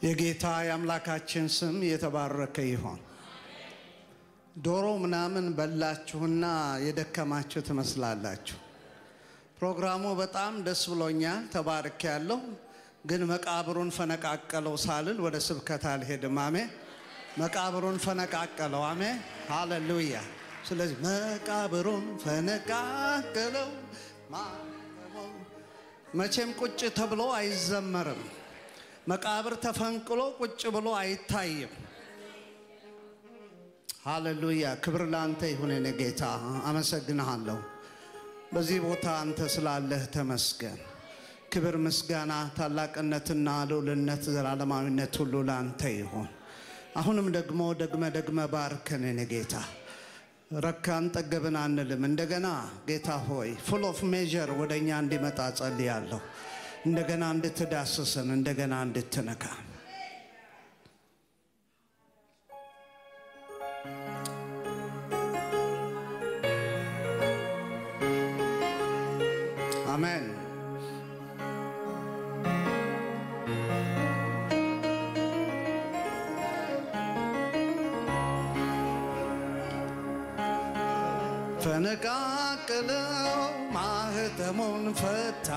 የጌታ ያምላካችን ስም የተባረከ ይሁን። ዶሮ ምናምን በላችሁና የደከማችሁ ትመስላላችሁ። ፕሮግራሙ በጣም ደስ ብሎኛል፣ ተባርኬያለሁ። ግን መቃብሩን ፈነቃቀለው ሳልል ወደ ስብከት አልሄድም። አሜን። መቃብሩን ፈነቃቀለው። አሜን፣ ሃሌሉያ። ስለዚህ መቃብሩን ፈነቃቀለው መቼም ቁጭ ተብሎ አይዘመርም። መቃብር ተፈንቅሎ ቁጭ ብሎ አይታይም። ሃሌሉያ። ክብር ላንተ ይሁን የኔ ጌታ፣ አመሰግንሃለሁ። በዚህ ቦታ አንተ ስላለህ ተመስገን። ክብር ምስጋና ታላቅነትና ልዑልነት ዘላለማዊነት ሁሉ ላንተ ይሁን። አሁንም ደግሞ ደግመ ባርከን የኔ ጌታ። ረካን ጠገብን አንልም። እንደገና ጌታ ሆይ full of measure ወደኛ እንዲመጣ ጸልያለሁ። እንደገና እንድትዳስሰን፣ እንደገና እንድትነካ። አሜን። ፈነቃቅለው ማህተሙን ፈታ።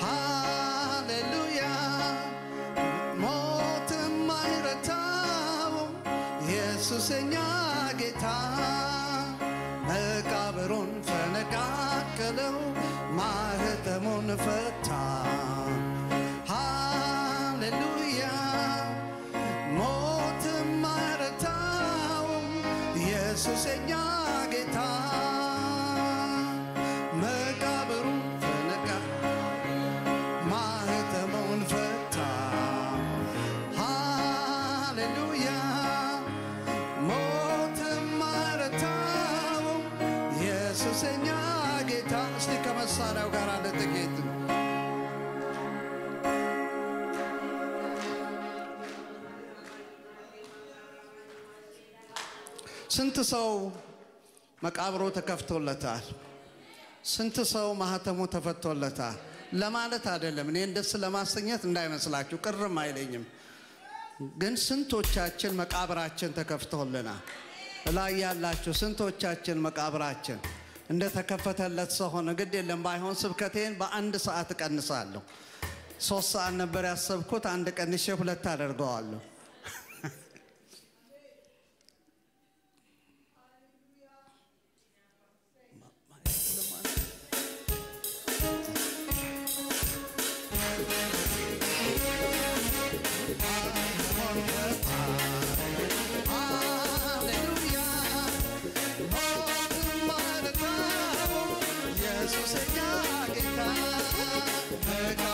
ሃሌሉያ። ሞትም አይረታው ኢየሱስኛ ጌታ። መቃብሩን ፈነቃቅለው ማህተሙን ፈታ። ሃሌሉያ። ሞትም አይረታው ኢየሱስኛ ጌታ። መቃብሩን ፈነቃ ማህተሙን ፈታ። ሃሌሉያ። ሞትም አይረታው ኢየሱስኛ ጌታ። እስቲ ከመሳሪያው ጋር ለጥቂት ስንት ሰው መቃብሩ ተከፍቶለታል? ስንት ሰው ማህተሙ ተፈቶለታል? ለማለት አይደለም፣ እኔ እንደስ ለማሰኘት እንዳይመስላችሁ፣ ቅርም አይለኝም። ግን ስንቶቻችን መቃብራችን ተከፍቶልናል? ላይ ያላችሁ ስንቶቻችን መቃብራችን እንደ ተከፈተለት ሰው ሆነ? ግድ የለም፣ ባይሆን ስብከቴን በአንድ ሰዓት ቀንሳለሁ። 3 ሰዓት ነበር ያሰብኩት፣ አንድ ቀንሼ 2 አደርገዋለሁ። Mega,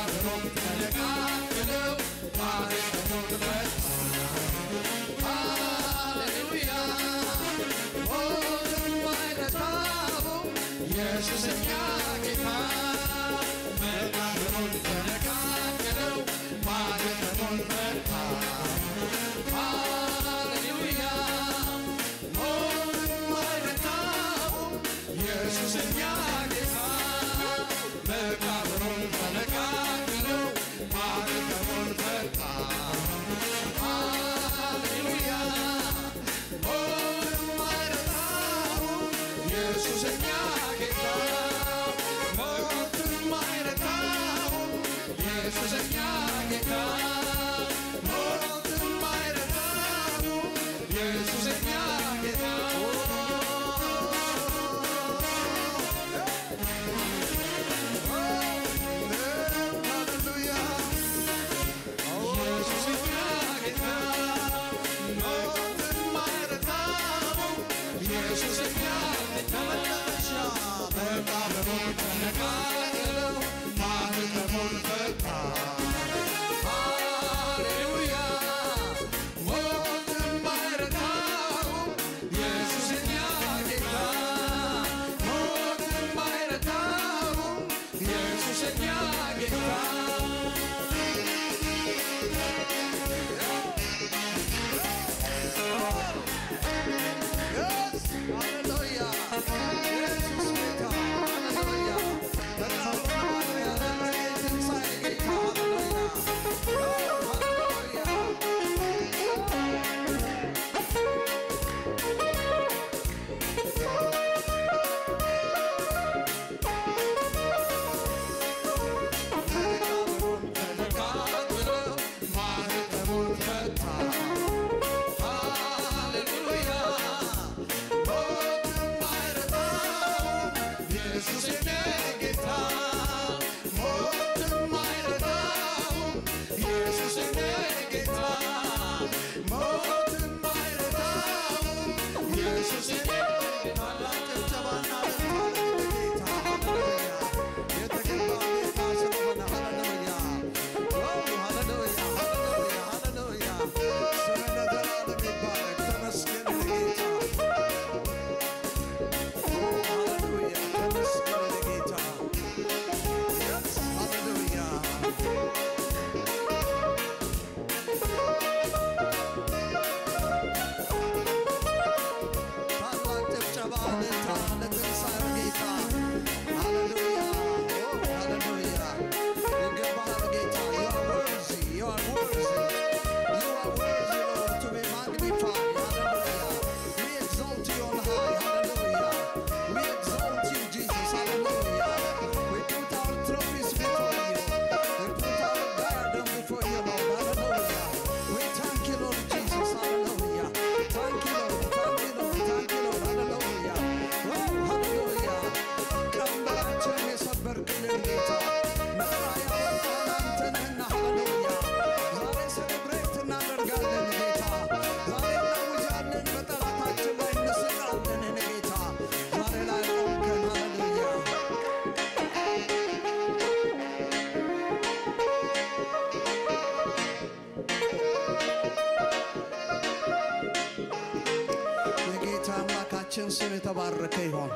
የአምላካችን ስም የተባረከ ይሁን።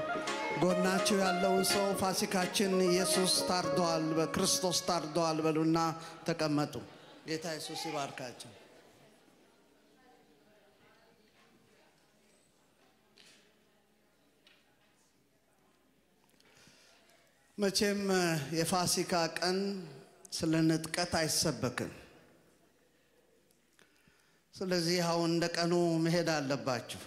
ጎናችሁ ያለውን ሰው ፋሲካችን ኢየሱስ ታርዷል፣ በክርስቶስ ታርዷል በሉና ተቀመጡ። ጌታ ኢየሱስ ይባርካችሁ። መቼም የፋሲካ ቀን ስለ ንጥቀት አይሰበክም። ስለዚህ አሁን እንደቀኑ መሄድ አለባችሁ።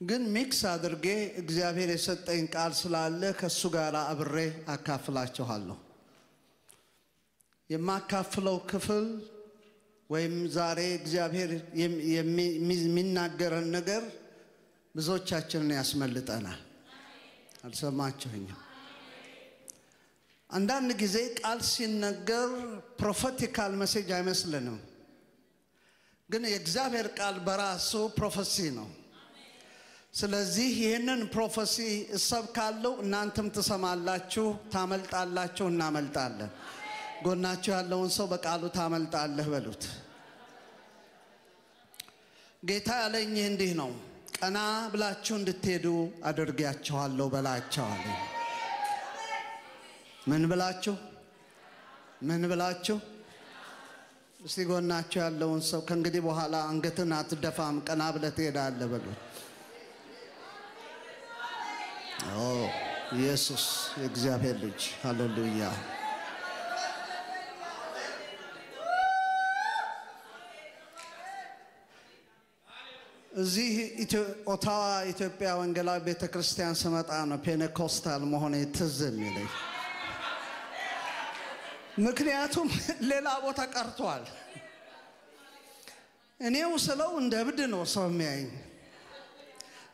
ግን ሚክስ አድርጌ እግዚአብሔር የሰጠኝ ቃል ስላለ ከሱ ጋር አብሬ አካፍላችኋለሁ። የማካፍለው ክፍል ወይም ዛሬ እግዚአብሔር የሚናገረን ነገር ብዙዎቻችንን ያስመልጠናል። አልሰማችሁኝም? አንዳንድ ጊዜ ቃል ሲነገር ፕሮፌቲካል ሜሴጅ አይመስልንም። ግን የእግዚአብሔር ቃል በራሱ ፕሮፌሲ ነው። ስለዚህ ይህንን ፕሮፌሲ እሰብካለሁ፣ እናንተም ትሰማላችሁ፣ ታመልጣላችሁ፣ እናመልጣለን። ጎናችሁ ያለውን ሰው በቃሉ ታመልጣለህ በሉት። ጌታ ያለኝ እንዲህ ነው፣ ቀና ብላችሁ እንድትሄዱ አድርጌያችኋለሁ በላቸዋለሁ። ምን ብላችሁ? ምን ብላችሁ? እስቲ ጎናችሁ ያለውን ሰው ከእንግዲህ በኋላ አንገትን አትደፋም፣ ቀና ብለህ ትሄዳለህ በሉት። ኢየሱስ የእግዚአብሔር ልጅ ሃሌሉያ። እዚህ ኦታዋ ኢትዮጵያ ወንጌላዊ ቤተክርስቲያን ስመጣ ነው ፔንቴኮስታል መሆኔ ትዝ የሚለኝ። ምክንያቱም ሌላ ቦታ ቀርቷል። እኔው ስለው እንደ እብድ ነው ሰው የሚያየኝ።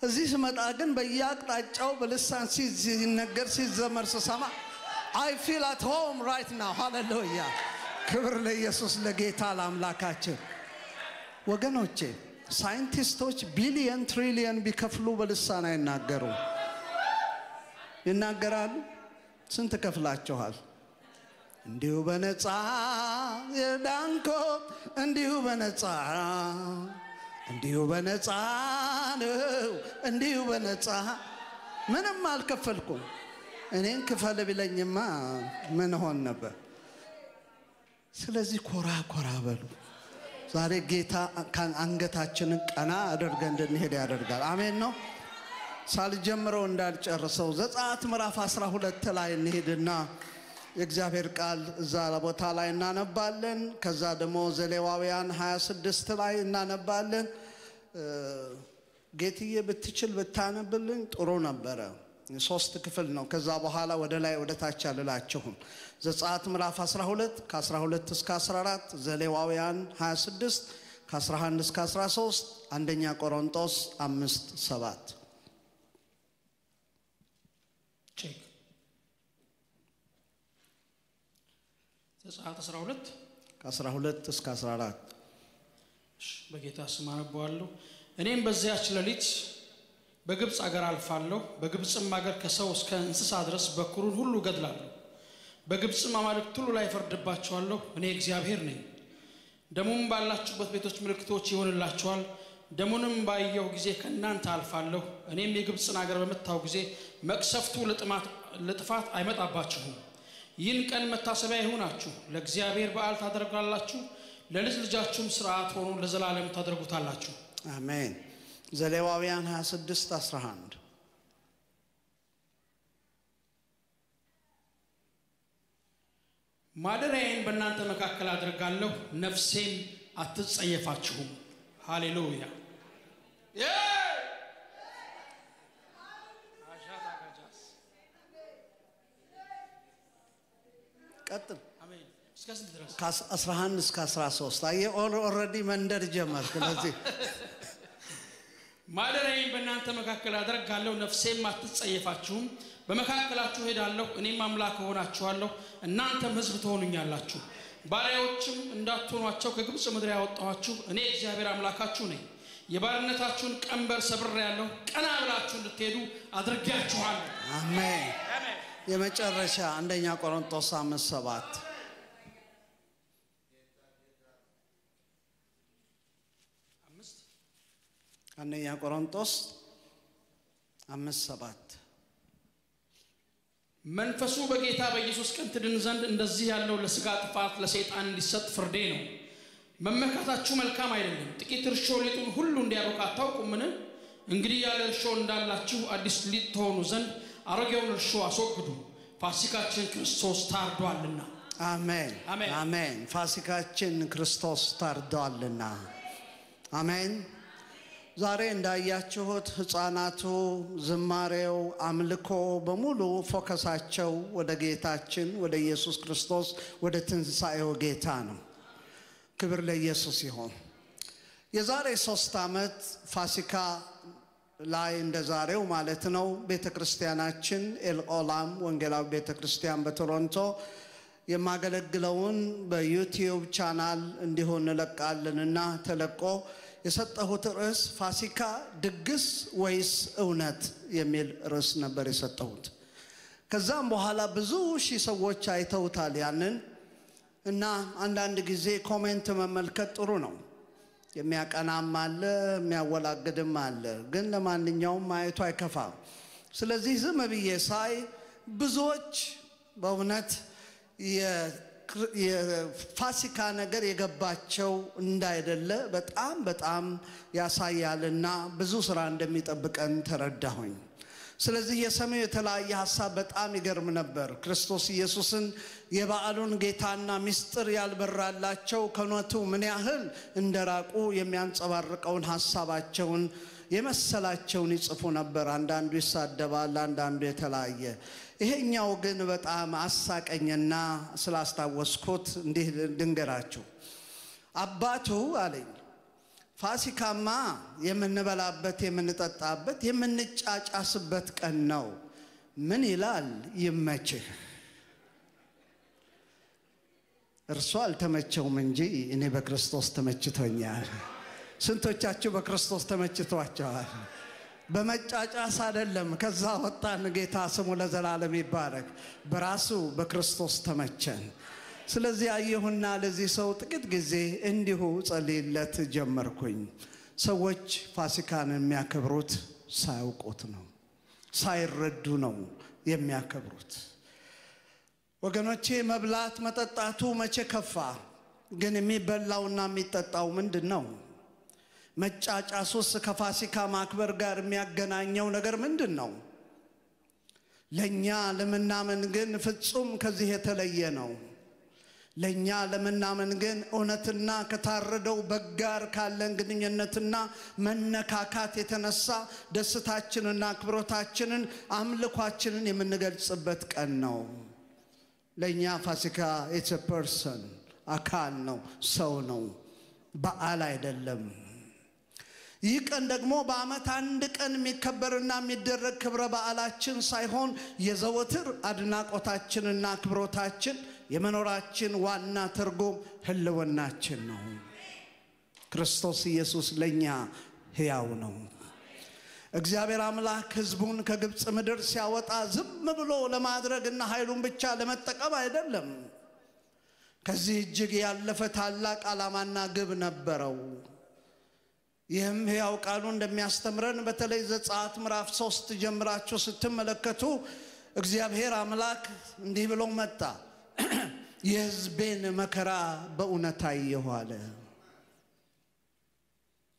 እዚህ ስመጣ ግን በየአቅጣጫው በልሳን ሲነገር ሲዘመር ስሰማ I feel at home right now. ሃሌሉያ። ክብር ለኢየሱስ ለጌታ ለአምላካችን። ወገኖቼ ሳይንቲስቶች ቢሊየን ትሪሊየን ቢከፍሉ በልሳን አይናገሩም። ይናገራሉ። ስንት ከፍላችኋል? እንዲሁ በነፃ የዳንኮ እንዲሁ በነፃ እንዲሁ በነፃ ነው እንዲሁ በነፃ ምንም አልከፈልኩም። እኔን ክፈል ቢለኝማ ምን ሆን ነበር? ስለዚህ ኮራ ኮራ በሉ። ዛሬ ጌታ አንገታችንን ቀና አድርገን እንድንሄድ ያደርጋል። አሜን ነው። ሳልጀምረው እንዳልጨርሰው ዘጸአት ምዕራፍ 12 ላይ እንሄድና የእግዚአብሔር ቃል እዛ ቦታ ላይ እናነባለን። ከዛ ደግሞ ዘሌዋውያን 26 ላይ እናነባለን። ጌትዬ ብትችል ብታነብልን ጥሩ ነበረ። 3 ክፍል ነው። ከዛ በኋላ ወደ ላይ ወደ ታች አልላችሁም። ዘጸአት ምዕራፍ 12 ከ12 እስከ 14፣ ዘሌዋውያን 26 ከ11 እስከ 13፣ አንደኛ ቆሮንቶስ 5:7 ቼክ። ዘጸአት 12 ከ12 እስከ 14 በጌታ ስም አነባለሁ። እኔም በዚያች ሌሊት በግብጽ አገር አልፋለሁ፣ በግብጽም አገር ከሰው እስከ እንስሳ ድረስ በኩሩን ሁሉ ገድላለሁ። በግብጽም አማልክት ሁሉ ላይ ፈርድባቸዋለሁ። እኔ እግዚአብሔር ነኝ። ደሙም ባላችሁበት ቤቶች ምልክቶች ይሆንላችኋል። ደሙንም ባየሁ ጊዜ ከእናንተ አልፋለሁ። እኔም የግብጽን አገር በመታሁ ጊዜ መቅሰፍቱ ለጥፋት አይመጣባችሁም። ይህን ቀን መታሰቢያ ይሁናችሁ፣ ለእግዚአብሔር በዓል ታደርጋላችሁ፣ ለልጅ ልጃችሁም ሥርዓት ሆኖ ለዘላለም ታደርጉታላችሁ። አሜን። ዘሌዋውያን 26:11 ማደሪያዬን በእናንተ መካከል አድርጋለሁ፣ ነፍሴን አትጸየፋችሁም። ሃሌሉያ። ቀጥል። አሜን። እስከ ስንት ድረስ? ከ11 እስከ 13 አየ ኦልሬዲ መንደር ጀመርክ። ለዚህ ማደሪያዬን በእናንተ መካከል አድርጋለሁ፣ ነፍሴም አትጸየፋችሁም። በመካከላችሁ ሄዳለሁ፣ እኔም አምላክ ሆናችኋለሁ፣ እናንተም ሕዝብ ትሆኑኛላችሁ። ባሪያዎችም እንዳትሆኗቸው ከግብጽ ምድር ያወጣኋችሁ እኔ እግዚአብሔር አምላካችሁ ነኝ። የባርነታችሁን ቀንበር ሰብሬያለሁ፣ ቀና ብላችሁ እንድትሄዱ አድርጌያችኋለሁ። አሜን። የመጨረሻ አንደኛ ቆሮንቶስ 5:7 አንደኛ ቆሮንቶስ 5:7 መንፈሱ በጌታ በኢየሱስ ቀን ትድን ዘንድ እንደዚህ ያለው ለሥጋ ጥፋት ለሰይጣን እንዲሰጥ ፍርዴ ነው። መመካታችሁ መልካም አይደለም። ጥቂት እርሾ ሊጡን ሁሉ እንዲያበቃ አታውቁምን? እንግዲህ ያለ እርሾ እንዳላችሁ አዲስ ሊጥ ትሆኑ ዘንድ አሮጌውን እርሾ አስወግዱ። ፋሲካችን ክርስቶስ ታርዷልና። አሜን አሜን። ፋሲካችን ክርስቶስ ታርዷልና። አሜን። ዛሬ እንዳያችሁት ሕፃናቱ ዝማሬው አምልኮ በሙሉ ፎከሳቸው ወደ ጌታችን ወደ ኢየሱስ ክርስቶስ ወደ ትንሣኤው ጌታ ነው። ክብር ለኢየሱስ ይሁን። የዛሬ 3 ዓመት ፋሲካ ላይ እንደዛሬው ማለት ነው ቤተክርስቲያናችን ኤልኦላም ወንጌላዊ ቤተክርስቲያን በቶሮንቶ የማገለግለውን በዩቲዩብ ቻናል እንዲሆን ለቃለንና ተለቆ የሰጠሁት ርዕስ ፋሲካ ድግስ ወይስ እውነት የሚል ርዕስ ነበር የሰጠሁት። ከዛም በኋላ ብዙ ሺህ ሰዎች አይተውታል ያንን እና አንዳንድ ጊዜ ኮሜንት መመልከት ጥሩ ነው። የሚያቀናም አለ የሚያወላግድም አለ፣ ግን ለማንኛውም ማየቱ አይከፋም። ስለዚህ ዝም ብዬ ሳይ ብዙዎች በእውነት የፋሲካ ነገር የገባቸው እንዳይደለ በጣም ያሳያልና ብዙ ስራ እንደሚጠብቀን ተረዳሁኝ። ስለዚህ የሰማዩ የተለያየ ሐሳብ በጣም ይገርም ነበር። ክርስቶስ ኢየሱስን የበዓሉን ጌታና ምስጢር ያልበራላቸው ከነቱ ምን ያህል እንደራቁ የሚያንጸባርቀውን ሐሳባቸውን የመሰላቸውን ይጽፉ ነበር። አንዳንዱ ይሳደባል፣ አንዳንዱ የተለያየ። ይሄኛው ግን በጣም አሳቀኝና ስላስታወስኩት እንዲህ ልንገራችሁ። አባቱ አለኝ ፋሲካማ የምንበላበት የምንጠጣበት የምንጫጫስበት ቀን ነው። ምን ይላል? ይመችህ። እርሱ አልተመቸውም እንጂ እኔ በክርስቶስ ተመችቶኛል። ስንቶቻችሁ በክርስቶስ ተመችቷቸዋል? በመጫጫስ አይደለም፣ ከዛ ወጣን። ጌታ ስሙ ለዘላለም ይባረክ። በራሱ በክርስቶስ ተመቸን። ስለዚህ አየሁና ለዚህ ሰው ጥቂት ጊዜ እንዲሁ ጸልይለት ጀመርኩኝ። ሰዎች ፋሲካን የሚያከብሩት ሳያውቁት ነው፣ ሳይረዱ ነው የሚያከብሩት። ወገኖቼ መብላት መጠጣቱ መቼ ከፋ? ግን የሚበላውና የሚጠጣው ምንድነው? መጫጫሱስ ከፋሲካ ማክበር ጋር የሚያገናኘው ነገር ምንድነው? ለኛ ለምናምን ግን ፍጹም ከዚህ የተለየ ነው። ለኛ ለምናምን ግን እውነትና ከታረደው በጋር ካለን ግንኙነትና መነካካት የተነሳ ደስታችንና ክብሮታችንን አምልኳችንን የምንገልጽበት ቀን ነው። ለኛ ፋሲካ it's a person አካል ነው፣ ሰው ነው፣ በዓል አይደለም። ይህ ቀን ደግሞ በአመት አንድ ቀን የሚከበርና የሚደረግ ክብረ በዓላችን ሳይሆን የዘወትር አድናቆታችንና ክብሮታችን የመኖራችን ዋና ትርጉም ህልውናችን ነው። ክርስቶስ ኢየሱስ ለኛ ሕያው ነው። እግዚአብሔር አምላክ ሕዝቡን ከግብጽ ምድር ሲያወጣ ዝም ብሎ ለማድረግና ኃይሉን ብቻ ለመጠቀም አይደለም። ከዚህ እጅግ ያለፈ ታላቅ ዓላማና ግብ ነበረው። ይህም ሕያው ቃሉ እንደሚያስተምረን በተለይ ዘጸአት ምዕራፍ 3 ጀምራችሁ ስትመለከቱ እግዚአብሔር አምላክ እንዲህ ብሎ መጣ። የሕዝቤን መከራ በእውነት አየሁ አለ።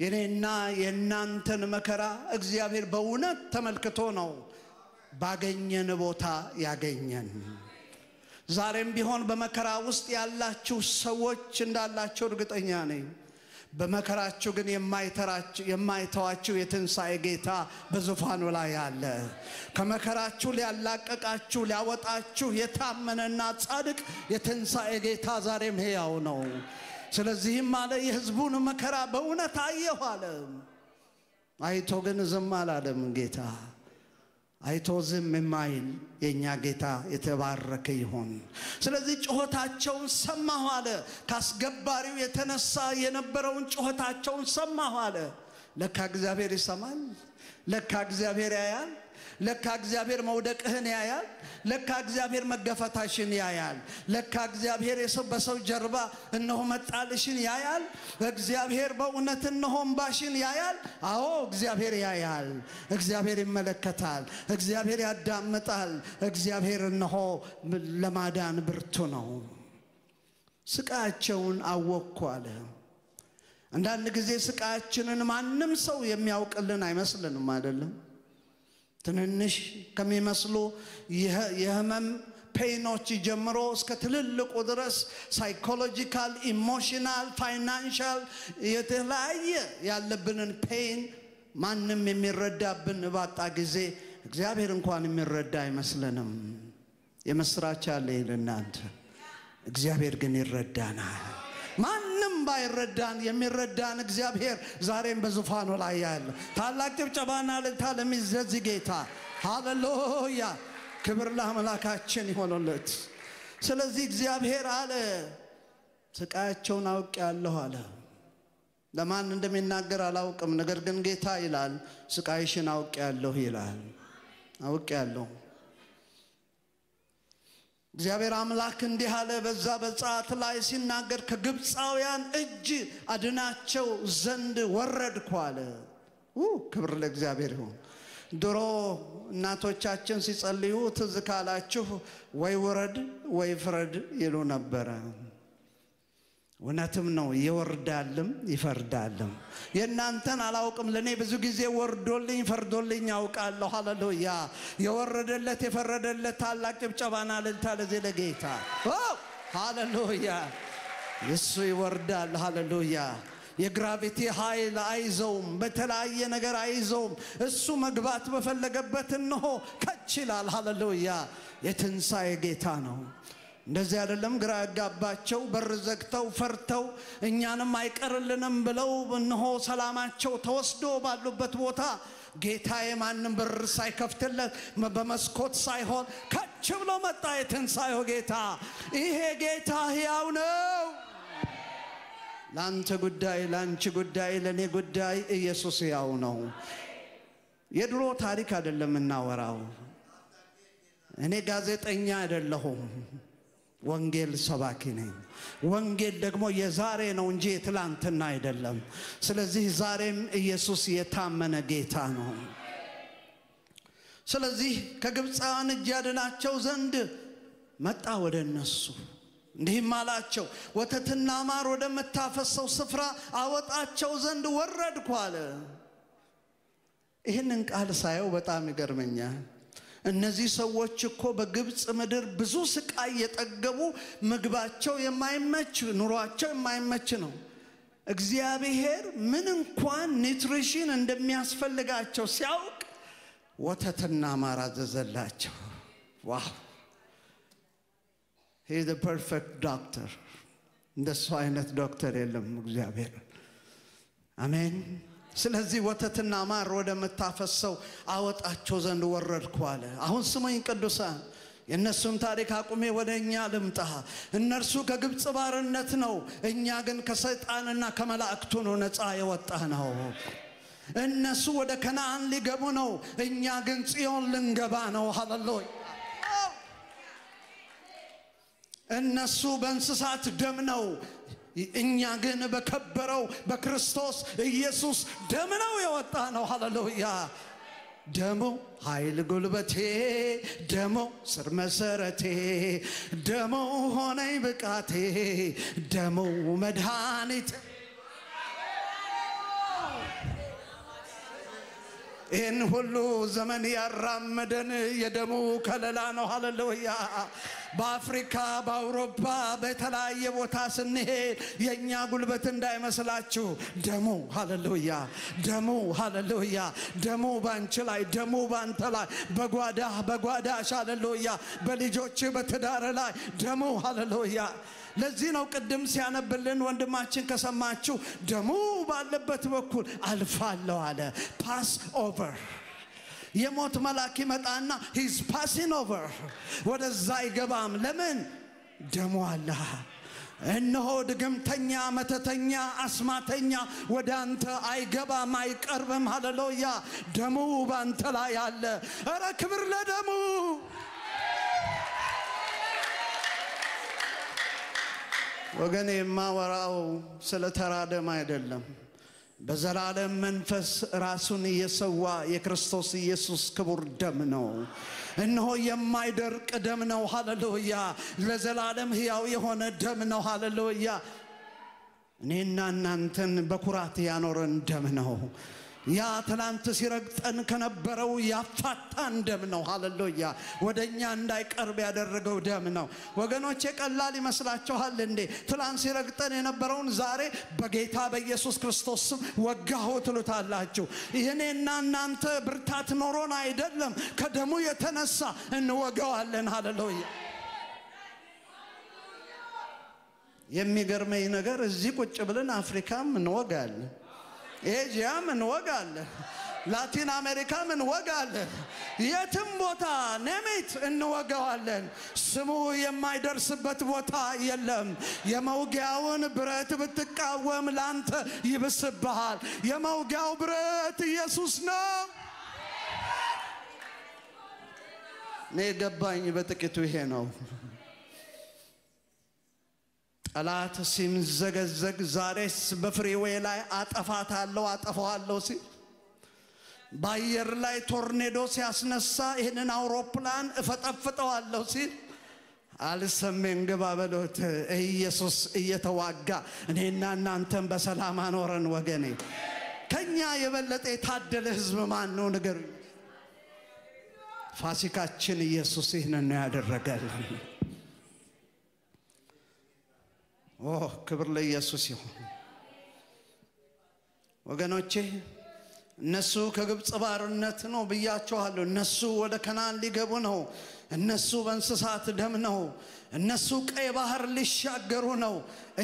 የኔና የእናንተን መከራ እግዚአብሔር በእውነት ተመልክቶ ነው ባገኘን ቦታ ያገኘን። ዛሬም ቢሆን በመከራ ውስጥ ያላችሁ ሰዎች እንዳላችሁ እርግጠኛ ነኝ። በመከራችሁ ግን የማይተዋችሁ የትንሣኤ ጌታ በዙፋኑ ላይ አለ። ከመከራችሁ ሊያላቀቃችሁ ሊያወጣችሁ የታመነና ጻድቅ የትንሣኤ ጌታ ዛሬም ሕያው ነው። ስለዚህም አለ የሕዝቡን መከራ በእውነት አየሁ አለ። አይቶ ግን ዝም አላለም ጌታ። አይቶ ዝም የማይል የኛ ጌታ የተባረከ ይሁን። ስለዚህ ጩኸታቸውን ሰማሁ አለ። ካስገባሪው የተነሳ የነበረውን ጩኸታቸውን ሰማሁ አለ። ለካ እግዚአብሔር ይሰማል ለካ እግዚአብሔር ያያል ለካ እግዚአብሔር መውደቅህን ያያል ለካ እግዚአብሔር መገፈታሽን ያያል ለካ እግዚአብሔር በሰው ጀርባ እነሆ መጣልሽን ያያል እግዚአብሔር በእውነት እነሆ እንባሽን ያያል አዎ እግዚአብሔር ያያል እግዚአብሔር ይመለከታል እግዚአብሔር ያዳምጣል እግዚአብሔር እነሆ ለማዳን ብርቱ ነው ስቃያቸውን አወቅኩ አለ አንዳንድ ጊዜ ስቃያችንን ማንም ሰው የሚያውቅልን አይመስልንም አይደለም ትንንሽ ከሚመስሉ የህመም ፔኖች ጀምሮ እስከ ትልልቁ ድረስ ሳይኮሎጂካል ኢሞሽናል ፋይናንሻል የተለያየ ያለብንን ፔን ማንም የሚረዳብን ባጣ ጊዜ እግዚአብሔር እንኳን የሚረዳ አይመስልንም የመስራች አለ ለእናንተ እግዚአብሔር ግን ይረዳናል ማንም ባይረዳን የሚረዳን እግዚአብሔር ዛሬም በዙፋኑ ላይ ያለ ታላቅ ጭብጨባና እልልታ ለሚዘዝ ጌታ ሃሌሉያ ክብር ለአምላካችን ይሁንለት ስለዚህ እግዚአብሔር አለ ስቃያቸውን አውቄያለሁ አለ ለማን እንደሚናገር አላውቅም ነገር ግን ጌታ ይላል ስቃይሽን አውቄያለሁ ይላል አውቄያለሁ እግዚአብሔር አምላክ እንዲህ አለ በዛ በጸአት ላይ ሲናገር ከግብፃውያን እጅ አድናቸው ዘንድ ወረድኩ አለ ክብር ለእግዚአብሔር ይሁን ድሮ እናቶቻችን ሲጸልዩ ትዝ ካላችሁ ወይ ወረድ ወይ ፍረድ ይሉ ነበር ወናትም ነው ይወርዳልም ይፈርዳልም የናንተን አላውቅም ለኔ ብዙ ጊዜ ወርዶልኝ ፈርዶልኝ ያውቃለሁ ሃሌሉያ የወረደለት የፈረደለት ታላቅ ጭብጨባና እልልታ ለዚህ ለጌታ ሃሌሉያ ኢየሱስ ይወርዳል ሃሌሉያ የግራቪቲ ኃይል አይዘውም በተለያየ ነገር አይዘውም እሱ መግባት በፈለገበት ነው ከችላል ሃሌሉያ የትንሣኤ ጌታ ነው እንደዚህ አይደለም ግራ ያጋባቸው በርዘግተው ፈርተው እኛንም አይቀርልንም ብለው እነሆ ሰላማቸው ተወስዶ ባሉበት ቦታ ጌታዬ ማንም በር ሳይከፍትለት በመስኮት ሳይሆን ከች ብሎ መጣ የትንሣኤው ጌታ ይሄ ጌታ ሕያው ነው ላንተ ጉዳይ ላንቺ ጉዳይ ለኔ ጉዳይ ኢየሱስ ሕያው ነው የድሮ ታሪክ አይደለም እናወራው እኔ ጋዜጠኛ አይደለሁም ወንጌል ሰባኪ ነኝ ወንጌል ደግሞ የዛሬ ነው እንጂ የትላንትና አይደለም ስለዚህ ዛሬም ኢየሱስ የታመነ ጌታ ነው ስለዚህ ከግብፃውያን እጅ ያድናቸው ዘንድ መጣ ወደ እነሱ እንዲህም አላቸው ወተትና ማር ወደምታፈሰው ስፍራ አወጣቸው ዘንድ ወረድኩ አለ ይህንን ቃል ሳየው በጣም ይገርመኛል እነዚህ ሰዎች እኮ በግብጽ ምድር ብዙ ስቃይ የጠገቡ ምግባቸው የማይመች ኑሯቸው የማይመች ነው እግዚአብሔር ምን እንኳን ኒውትሪሽን እንደሚያስፈልጋቸው ሲያውቅ ወተትና ማር አዘዘላቸው ዋው he is the perfect doctor እንደሱ አይነት ዶክተር የለም እግዚአብሔር አሜን ስለዚህ ወተትና ማር ወደምታፈሰው አወጣቸው ዘንድ ወረድኩ አለ አሁን ስሙኝ ቅዱሳን የነሱን ታሪክ አቁሜ ወደኛ ልምጣ እነርሱ ከግብጽ ባርነት ነው እኛ ግን ከሰይጣንና ከመላእክቱ ነው ነፃ የወጣ ነው እነሱ ወደ ከነዓን ሊገቡ ነው እኛ ግን ጽዮን ልንገባ ነው ሃሌሉያ እነሱ በእንስሳት ደም ነው እኛ ግን በከበረው በክርስቶስ ኢየሱስ ደም ነው የወጣ ነው ሃሌሉያ ደሙ ኃይል ጉልበቴ ደሙ ስር መሰረቴ ደሙ ሆነኝ ብቃቴ ደሙ መድኃኒት ይህን ሁሉ ዘመን ያራመደን የደሙ ከለላ ነው ሃሌሉያ በአፍሪካ በአውሮፓ በተለያየ ቦታ ስንሄድ የኛ ጉልበት እንዳይመስላችሁ ደሙ ሃሌሉያ ደሙ ሃሌሉያ ደሙ ባንቺ ላይ ደሙ ባንተ ላይ በጓዳሽ ሃሌሉያ በልጆች በትዳር ላይ ደሙ ሃሌሉያ ለዚህ ነው ቅድም ሲያነብልን ወንድማችን ከሰማችሁ ደሙ ባለበት በኩል አልፋለሁ አለ ፓስ ኦቨር የሞት መልአክ ይመጣና he's passing over ወደዛ ይገባም ለምን ደሙ አለ እነሆ ድግምተኛ መተተኛ አስማተኛ ወደ አንተ አይገባም አይቀርብም ሃሌሉያ ደሙ ባንተ ላይ አለ ኧረ ክብር ለደሙ ወገኔ ማወራው ስለ ተራደም አይደለም በዘላለም መንፈስ ራሱን የሰዋ የክርስቶስ ኢየሱስ ክቡር ደም ነው እነሆ የማይደርቅ ደም ነው ሃሌሉያ ለዘላለም ሕያው የሆነ ደም ነው ሃሌሉያ እኔና እናንተን በኩራት ያኖረን ደም ነው ያ ትላንት ሲረግጠን ከነበረው ያፋታን ደም ነው ሃሌሉያ ወደኛ እንዳይቀርብ ያደረገው ደም ነው ወገኖቼ ቀላል ይመስላችኋል እንዴ ትላንት ሲረግጠን የነበረውን ዛሬ በጌታ በኢየሱስ ክርስቶስ ስም ወጋው ትሉታላችሁ ይሄኔና እናንተ ብርታት ኖሮን አይደለም ከደሙ የተነሳ እንወጋዋለን ሃሌሉያ የሚገርመኝ ነገር እዚህ ቁጭ ብለን አፍሪካም እንወጋለን ኤዥያም እንወጋለን ላቲን አሜሪካም እንወጋለን የትም ቦታ ነሜት እንወጋዋለን ስሙ የማይደርስበት ቦታ የለም የመውጊያውን ብረት ብትቃወም ላንተ ይብስብሃል የመውጊያው ብረት ኢየሱስ ነው ነገባኝ በጥቂቱ ይሄ ነው ጠላት ሲምዘገዘግ ዛሬስ በፍሪዌይ ላይ አጠፋዋለሁ ሲል ባየር ላይ ቶርኔዶ ሲያስነሳ ይሄንን አውሮፕላን እፈጠፍጠዋለሁ ሲል አልሰሜን ግባ በሎት ኢየሱስ እየተዋጋ እኔና እናንተን በሰላም አኖረን ወገኔ ከኛ የበለጠ የታደለ ህዝብ ማን ነው ንገሩኝ ፋሲካችን ኢየሱስ ይህንን ነው ያደረገልን ክብር ለኢየሱስ ይሁን ወገኖቼ እነሱ ከግብጽ ባርነት ነው ብያቸዋለሁ እነሱ ወደ ከናን ሊገቡ ነው እነሱ በእንስሳት ደም ነው እነሱ ቀይ ባህር ሊሻገሩ ነው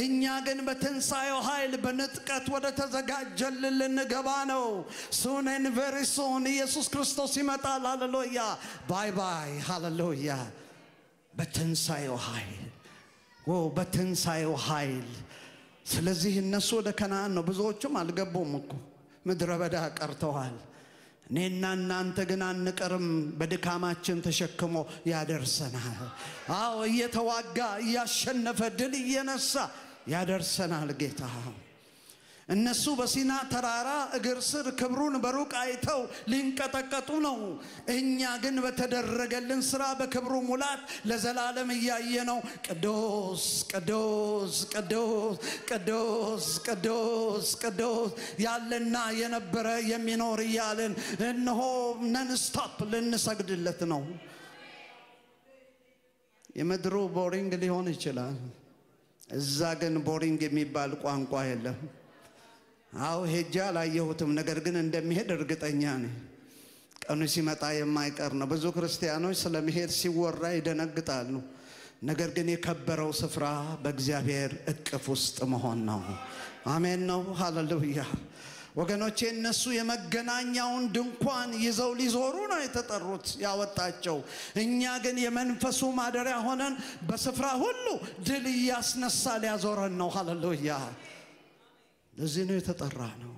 እኛ ግን በትንሳኤው ኃይል በንጥቀት ወደ ተዘጋጀልን ልንገባ ነው soon and very soon ኢየሱስ ክርስቶስ ይመጣል ሃሌሉያ ባይ ባይ ሃሌሉያ በትንሳኤው ኃይል በትንሳኤው ኃይል ስለዚህ እነሱ ወደ ከናን ነው ብዙዎችም አልገቡም እኮ ምድረ በዳ ቀርተዋል እኔና እናንተ ግን አንቀርም በድካማችን ተሸክሞ ያደርሰናል እየተዋጋ ያሸነፈ ድል እየነሳ ያደርሰናል ጌታ እነሱ በሲና ተራራ እግር ስር ክብሩን በሩቅ አይተው ሊንቀጠቀጡ ነው እኛ ግን በተደረገልን ሥራ በክብሩ ሙላት ለዘላለም ያየነው ቅዱስ ቅዱስ ቅዱስ ቅዱስ ቅዱስ ቅዱስ ያለና የነበረ የሚኖር ያለን እነሆ ነን ስቶፕ ልንሰግድለት ነው የምድሩ ቦሪንግ ሊሆን ይችላል እዛ ግን ቦሪንግ የሚባል ቋንቋ የለም ሄጃ ላየሁትም ነገር ግን እንደሚሄድ እርግጠኛ ነኝ ቀኑ ሲመጣ የማይቀር ነው ብዙ ክርስቲያኖች ስለመሄድ ሲወራ ይደነግጣሉ ነገር ግን የከበረው ስፍራ በእግዚአብሔር እቅፍ ውስጥ መሆን ነው አሜን ነው ሃሌሉያ ወገኖቼ እነሱ የመገናኛውን ድንኳን ይዘው ሊዞሩ ነው የተጠሩት ያወጣቸው እኛ ግን የመንፈሱ ማደሪያ ሆነን በስፍራ ሁሉ ድል ያስነሳ ሊያዞረን ነው ሃሌሉያ ለዚህ ነው የተጠራ ነው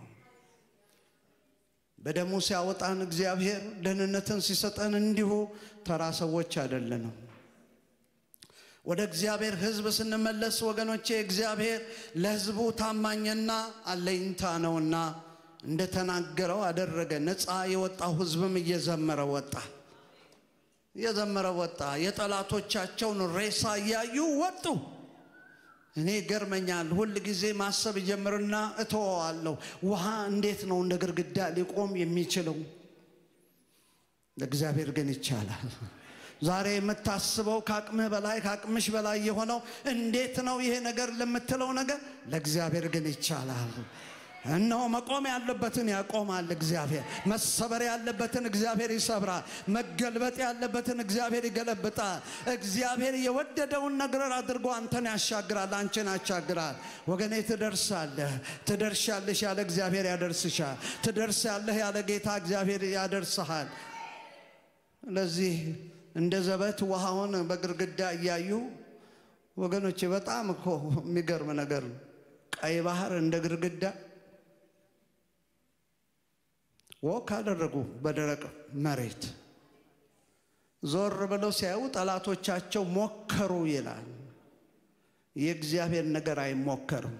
በደሙ ሲያወጣን እግዚአብሔር ደህንነትን ሲሰጠን እንዲሁ ተራ ሰዎች አይደለንም ወደ እግዚአብሔር ሕዝብ ስንመለስ ወገኖቼ እግዚአብሔር ለሕዝቡ ታማኝና አለኝታ ነውና እንደተናገረው አደረገ ነፃ የወጣው ሕዝብም እየዘመረ ወጣ የጠላቶቻቸውን ሬሳ ያዩ ወጡ እኔ ገርመኛል ሁሉ ጊዜ ማሰብ ጀምርና እተዋለሁ ውሃ እንዴት ነው እንደ ግርግዳ ሊቆም የሚችለው ለእግዚአብሔር ግን ይቻላል ዛሬ የምታስበው ካቅምህ በላይ ካቅምሽ በላይ የሆነው እንዴት ነው ይሄ ነገር ለምትለው ነገር ለእግዚአብሔር ግን ይቻላል እነሆ መቆም ያለበትን ያቆማል እግዚአብሔር መሰበር ያለበትን እግዚአብሔር ይሰብራል መገልበጥ ያለበትን እግዚአብሔር ይገለብጣል እግዚአብሔር የወደደውን ነገር አድርጎ አንተን ያሻግራል አንቺን ያሻግራል ወገኔ ትደርሻለሽ ያለ እግዚአብሔር ያደርስሻል ትደርሳለህ ያለ ጌታ እግዚአብሔር ያደርስሃል ለዚህ እንደ ዘበት ውሃውን በግርግዳ ያዩ ወገኖቼ በጣም እኮ የሚገርም ነገር ነው። ቀይ ባህር እንደ ግድግዳ ወክ አደረጉ በደረቅ መሬት። ዞር ብለው ሲያዩ ጠላቶቻቸው ሞከሩ ይላል። የእግዚአብሔር ነገር አይሞከርም።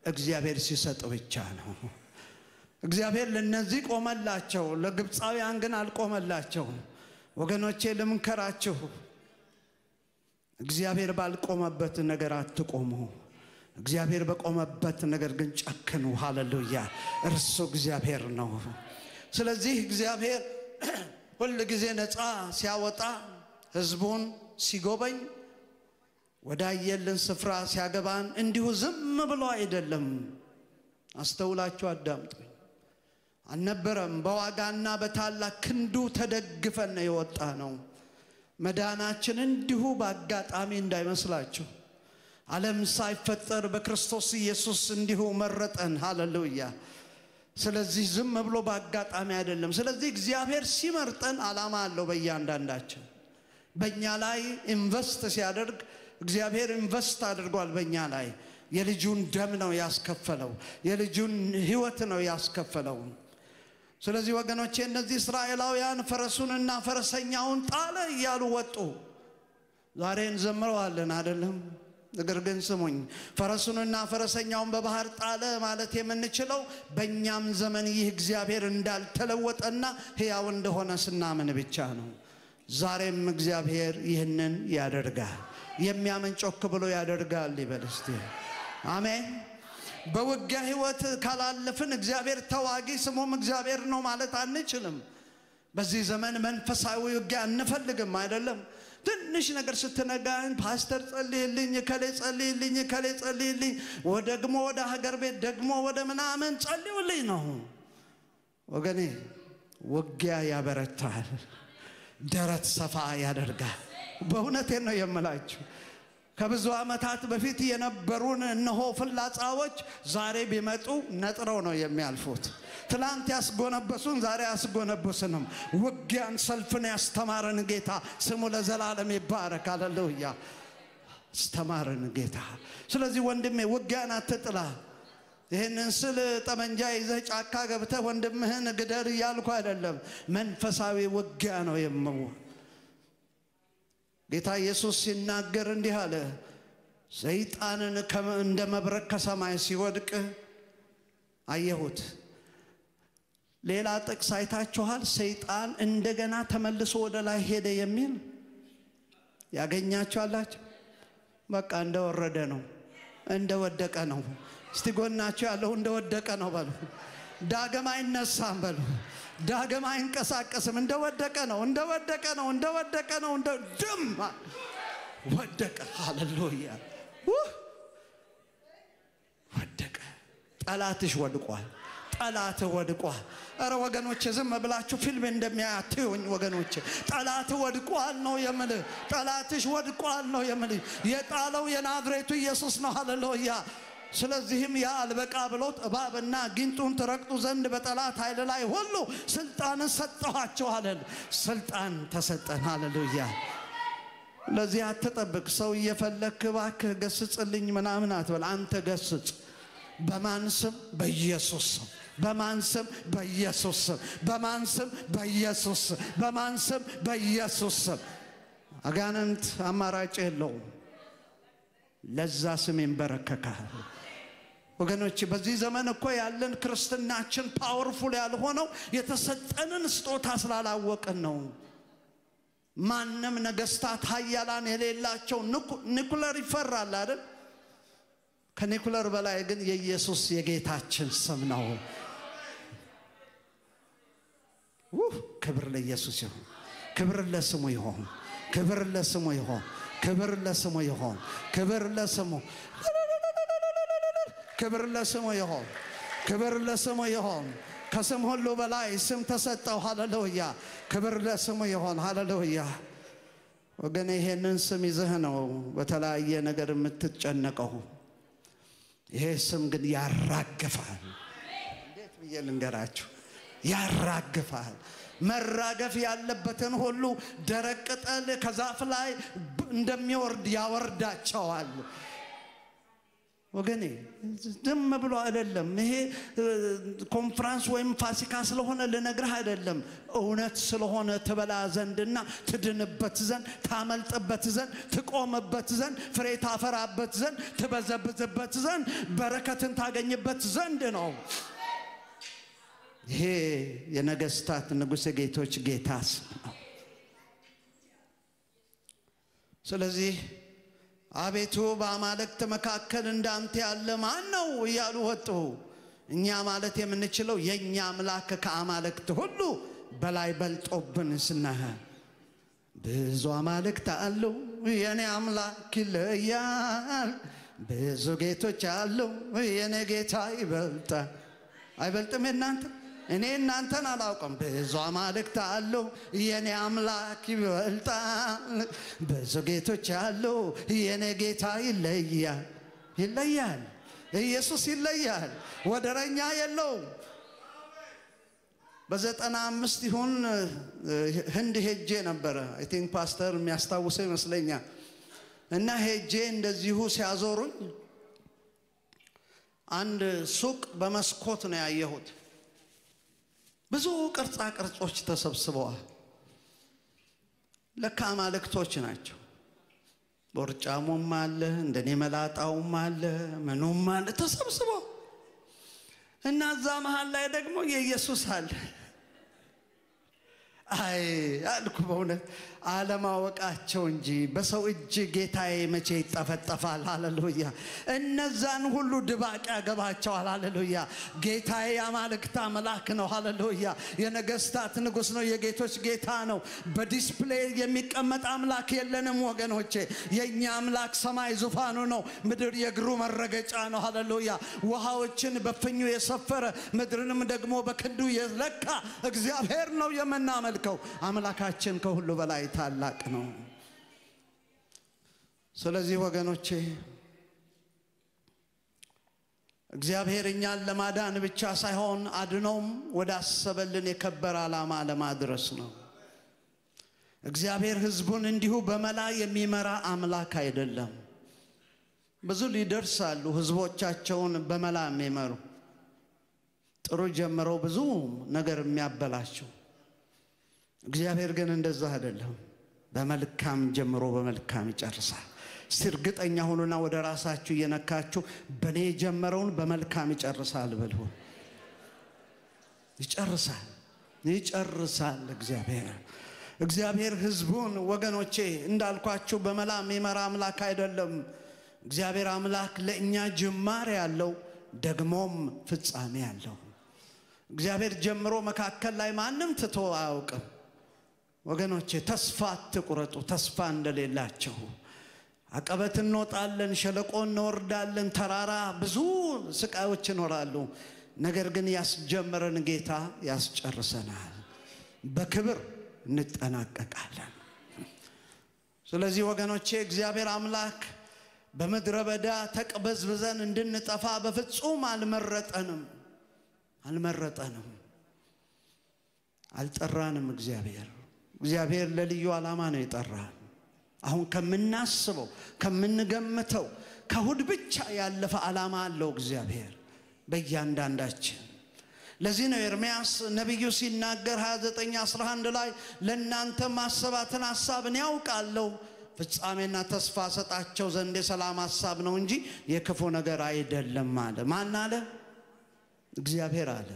እግዚአብሔር ሲሰጥ ብቻ ነው። እግዚአብሔር ለነዚህ ቆመላቸው፣ ለግብፃውያን ግን አልቆመላቸው። ወገኖቼ ልምከራችሁ፣ እግዚአብሔር ባልቆመበት ነገር አትቆሙ። እግዚአብሔር በቆመበት ነገር ግን ጨክኑ። ሃሌሉያ! እርሱ እግዚአብሔር ነው። ስለዚህ እግዚአብሔር ሁሉ ጊዜ ነፃ ሲያወጣ፣ ህዝቡን ሲጎበኝ፣ ወዳየልን ስፍራ ሲያገባን እንዲሁ ዝም ብሎ አይደለም። አስተውላችሁ አዳምጡኝ። አልነበረም በዋጋና በታላቅ ክንዱ ተደግፈን የወጣ ነው። መዳናችን እንዲሁ በአጋጣሚ እንዳይመስላችሁ። ዓለም ሳይፈጠር በክርስቶስ ኢየሱስ እንዲሁ መረጠን። ሃሌሉያ! ስለዚህ ዝም ብሎ በአጋጣሚ አይደለም። ስለዚህ እግዚአብሔር ሲመርጠን ዓላማ አለው በእያንዳንዳችን። በእኛ ላይ ኢንቨስት ሲያደርግ እግዚአብሔር ኢንቨስት አድርጓል በእኛ ላይ። የልጁን ደም ነው ያስከፈለው፣ የልጁን ሕይወት ነው ያስከፈለው። ስለዚህ ወገኖቼ እነዚህ እስራኤላውያን ፈረሱንና ፈረሰኛውን ጣለ እያሉ ወጡ። ዛሬ እንዘምረዋለን አይደለም? ነገር ግን ስሙኝ፣ ፈረሱንና ፈረሰኛውን በባህር ጣለ ማለት የምንችለው በእኛም ዘመን ይህ እግዚአብሔር እንዳልተለወጠና ሕያው እንደሆነ ስናምን ብቻ ነው። ዛሬም እግዚአብሔር ይህንን ያደርጋል። የሚያምን ጮክ ብሎ ያደርጋል ይበል እስቲ አሜን። በውጊያ ሕይወት ካላለፍን እግዚአብሔር ተዋጊ ስሙም እግዚአብሔር ነው ማለት አንችልም። በዚህ ዘመን መንፈሳዊ ውጊያ እንፈልግም አይደለም? ትንሽ ነገር ስትነጋን ፓስተር ጸልይልኝ፣ ከሌ ጸልይልኝ፣ ከሌ ጸልይልኝ፣ ደግሞ ወደ ሀገር ቤት ደግሞ ወደ ምናምን ጸልዩልኝ ነው። ወገኔ ውጊያ ያበረታል፣ ደረት ሰፋ ያደርጋል። በእውነቴን ነው የምላችሁ። ከብዙ ዓመታት በፊት የነበሩን እነሆ ፍላጻዎች ዛሬ ቢመጡ ነጥረው ነው የሚያልፉት። ትላንት ያስጎነበሱን ዛሬ ያስጎነብሱንም። ውጊያን ሰልፍን ያስተማረን ጌታ ስሙ ለዘላለም ይባረክ። ሃሌሉያ! አስተማረን ጌታ። ስለዚህ ወንድሜ ውጊያን አትጥላ። ይህንን ስል ጠመንጃ ይዘህ ጫካ ገብተህ ወንድምህን ግደል እያልኩ አይደለም። መንፈሳዊ ውጊያ ነው የምው ጌታ ኢየሱስ ሲናገር እንዲህ አለ። ሰይጣንን እንደ መብረቅ ከሰማይ ሲወድቅ አየሁት። ሌላ ጥቅስ አይታችኋል? ሰይጣን እንደገና ተመልሶ ወደ ላይ ሄደ የሚል ያገኛችኋላችሁ? በቃ እንደወረደ ነው፣ እንደወደቀ ነው። እስቲ ጎናችሁ ያለው እንደወደቀ ነው በሉ። ዳግም አይነሳም በሉ። ዳግም አይንቀሳቀስም። እንደወደቀ ነው፣ እንደወደቀ ነው፣ እንደወደቀ ነው። እንደድም ወደቀ። ሃሌሉያ! ወደቀ። ጠላትሽ ወድቋል። ጠላትህ ወድቋል። አረ ወገኖቼ ዝም ብላችሁ ፊልም እንደሚያዩኝ ወገኖቼ፣ ጠላትህ ወድቋል ነው የምልህ። ጠላትሽ ወድቋል ነው የምልህ። የጣለው የናዝሬቱ ኢየሱስ ነው። ሃሌሉያ! ስለዚህም ያ አልበቃ ብሎት እባብና ጊንጡን ትረግጡ ዘንድ በጠላት ኃይል ላይ ሁሉ ስልጣንን ሰጠኋቸው አለ። ስልጣን ተሰጠን። ሃሌሉያ! ለዚህ አትጠብቅ። ሰው እየፈለክ እባክህ ገስጽልኝ ምናምን አትበል። አንተ ገስጽ። በማን ስም? በኢየሱስ ስም። በማን ስም? በኢየሱስ ስም። በማን ስም? በኢየሱስ ስም። በማን ስም? በኢየሱስ ስም። አጋንንት አማራጭ የለውም። ለዛ ስም ይንበረከካል። ወገኖች በዚህ ዘመን እኮ ያለን ክርስትናችን ፓወርፉል ያልሆነው የተሰጠንን ስጦታ ስላላወቅን ነው። ማንም ነገስታት ኃያላን የሌላቸው ኒኩለር ይፈራል አይደል? ከኒኩለር በላይ ግን የኢየሱስ የጌታችን ስም ነው። ክብር ለኢየሱስ ይሁን። ክብር ለስሙ ይሁን። ክብር ለስሙ ይሁን። ክብር ለስሙ ይሁን። ክብር ለስሙ ክብር ለስሙ ይሁን። ክብር ለስሙ ይሁን። ከስም ሁሉ በላይ ስም ተሰጠው። ሃሌሉያ! ክብር ለስሙ ይሁን። ሃሌሉያ! ወገኔ ይሄንን ስም ይዘህ ነው በተለያየ ነገር የምትጨነቀው። ይሄ ስም ግን ያራግፋል። እንዴት ብዬ ልንገራችሁ? ያራግፋል መራገፍ ያለበትን ሁሉ ደረቅ ቅጠል ከዛፍ ላይ እንደሚወርድ ያወርዳቸዋል ወገኔ ዝም ብሎ አይደለም ይሄ ኮንፈረንስ ወይም ፋሲካ ስለሆነ ለነግርህ አይደለም እውነት ስለሆነ ተበላ ዘንድና ትድንበት ዘንድ ታመልጥበት ዘንድ ትቆምበት ዘንድ ፍሬ ታፈራበት ዘንድ ትበዘብዝበት ዘንድ በረከትን ታገኝበት ዘንድ ነው ይሄ የነገስታት ንጉስ የጌቶች ጌታስ ነው ስለዚህ አቤቱ በአማልክት መካከል እንዳንተ ያለ ማን ነው እያሉ ወጡ እኛ ማለት የምንችለው የኛ አምላክ ከአማልክት ሁሉ በላይ በልጦብን ስናህ ብዙ አማልክት አሉ የኔ አምላክ ይለያል ብዙ ጌቶች አሉ የኔ ጌታ ይበልጣል አይበልጥም እናንተ እኔ እናንተን አላውቅም ብዙ አማልክት አሉ የኔ አምላክ ይበልጣል ብዙ ጌቶች አሉ የኔ ጌታ ይለያል ኢየሱስ ይለያል ወደረኛ የለውም በ95 ይሁን ህንድ ሄጄ ነበር አይ ቲንክ ፓስተር የሚያስታውሰው ይመስለኛል እና ሄጄ እንደዚሁ ሲያዞሩኝ አንድ ሱቅ በመስኮት ነው ያየሁት ብዙ ቅርጻ ቅርጾች ተሰብስበዋል ለካ አማልክቶች ናቸው ቦርጫሙም አለ እንደኔ መላጣውም አለ ምኑም አለ ተሰብስበው እና እዛ መሃል ላይ ደግሞ የኢየሱስ አለ አይ አልኩ በእውነት አለማወቃቸው እንጂ በሰው እጅ ጌታዬ መቼ ይጠፈጠፋል ሃሌሉያ እነዛን ሁሉ ድባቅ ያገባቸዋል ሃሌሉያ ጌታዬ አማልክት አምላክ ነው ሃሌሉያ የነገስታት ንጉስ ነው የጌቶች ጌታ ነው በዲስፕሌይ የሚቀመጥ አምላክ የለንም ወገኖቼ የኛ አምላክ ሰማይ ዙፋኑ ነው ምድር የግሩ መረገጫ ነው ሃሌሉያ ውሃዎችን በፍኙ የሰፈረ ምድርንም ደግሞ በክንዱ የለካ እግዚአብሔር ነው የምናመልከው አምላካችን ከሁሉ በላይ ታላቅ ነው ስለዚህ ወገኖቼ እግዚአብሔር እኛን ለማዳን ብቻ ሳይሆን አድኖም ወዳሰበልን የከበረ ዓላማ ለማድረስ ነው እግዚአብሔር ህዝቡን እንዲሁ በመላ የሚመራ አምላክ አይደለም ብዙ ሊደርስ አሉ ህዝቦቻቸውን በመላ የሚመሩ ጥሩ ጀምረው ብዙ ነገር የሚያበላቸው እግዚአብሔር ግን እንደዛ አይደለም በመልካም ጀምሮ በመልካም ይጨርሳል ሲርግጠኛ ሆኖና ወደ ራሳችሁ የነካችሁ በኔ ጀመረውን በመልካም ይጨርሳል በሉ ይጨርሳል እግዚአብሔር ህዝቡን ወገኖቼ እንዳልኳችሁ በመላ የሚመራ አምላክ አይደለም እግዚአብሔር አምላክ ለእኛ ጅማሬ ያለው ደግሞም ፍጻሜ ያለው እግዚአብሔር ጀምሮ መካከል ላይ ማንም ትቶ አያውቅም ወገኖቼ ተስፋ አትቁረጡ ተስፋ እንደሌላችሁ አቀበት እንወጣለን ሸለቆ እንወርዳለን ተራራ ብዙ ስቃዮች ይኖራሉ ነገር ግን ያስጀመረን ጌታ ያስጨርሰናል በክብር እንጠናቀቃለን ስለዚህ ወገኖቼ እግዚአብሔር አምላክ በመድረ በዳ ተቀበዝብዘን እንድንጠፋ በፍጹም አልመረጠንም አልጠራንም እግዚአብሔር ለልዩ ዓላማ ነው የጠራን አሁን ከምናስበው ከምንገምተው ከሁድ ብቻ ያለፈ ዓላማ አለው እግዚአብሔር በእያንዳንዳችን ለዚህ ነው ኤርምያስ ነብዩ ሲናገር 29:11 ላይ ለእናንተ ማሰባትን ሐሳብን ያውቃለሁ ፍጻሜና ተስፋ ሰጣቸው ዘንድ የሰላም ሐሳብ ነው እንጂ የክፉ ነገር አይደለም አለ ማን አለ እግዚአብሔር አለ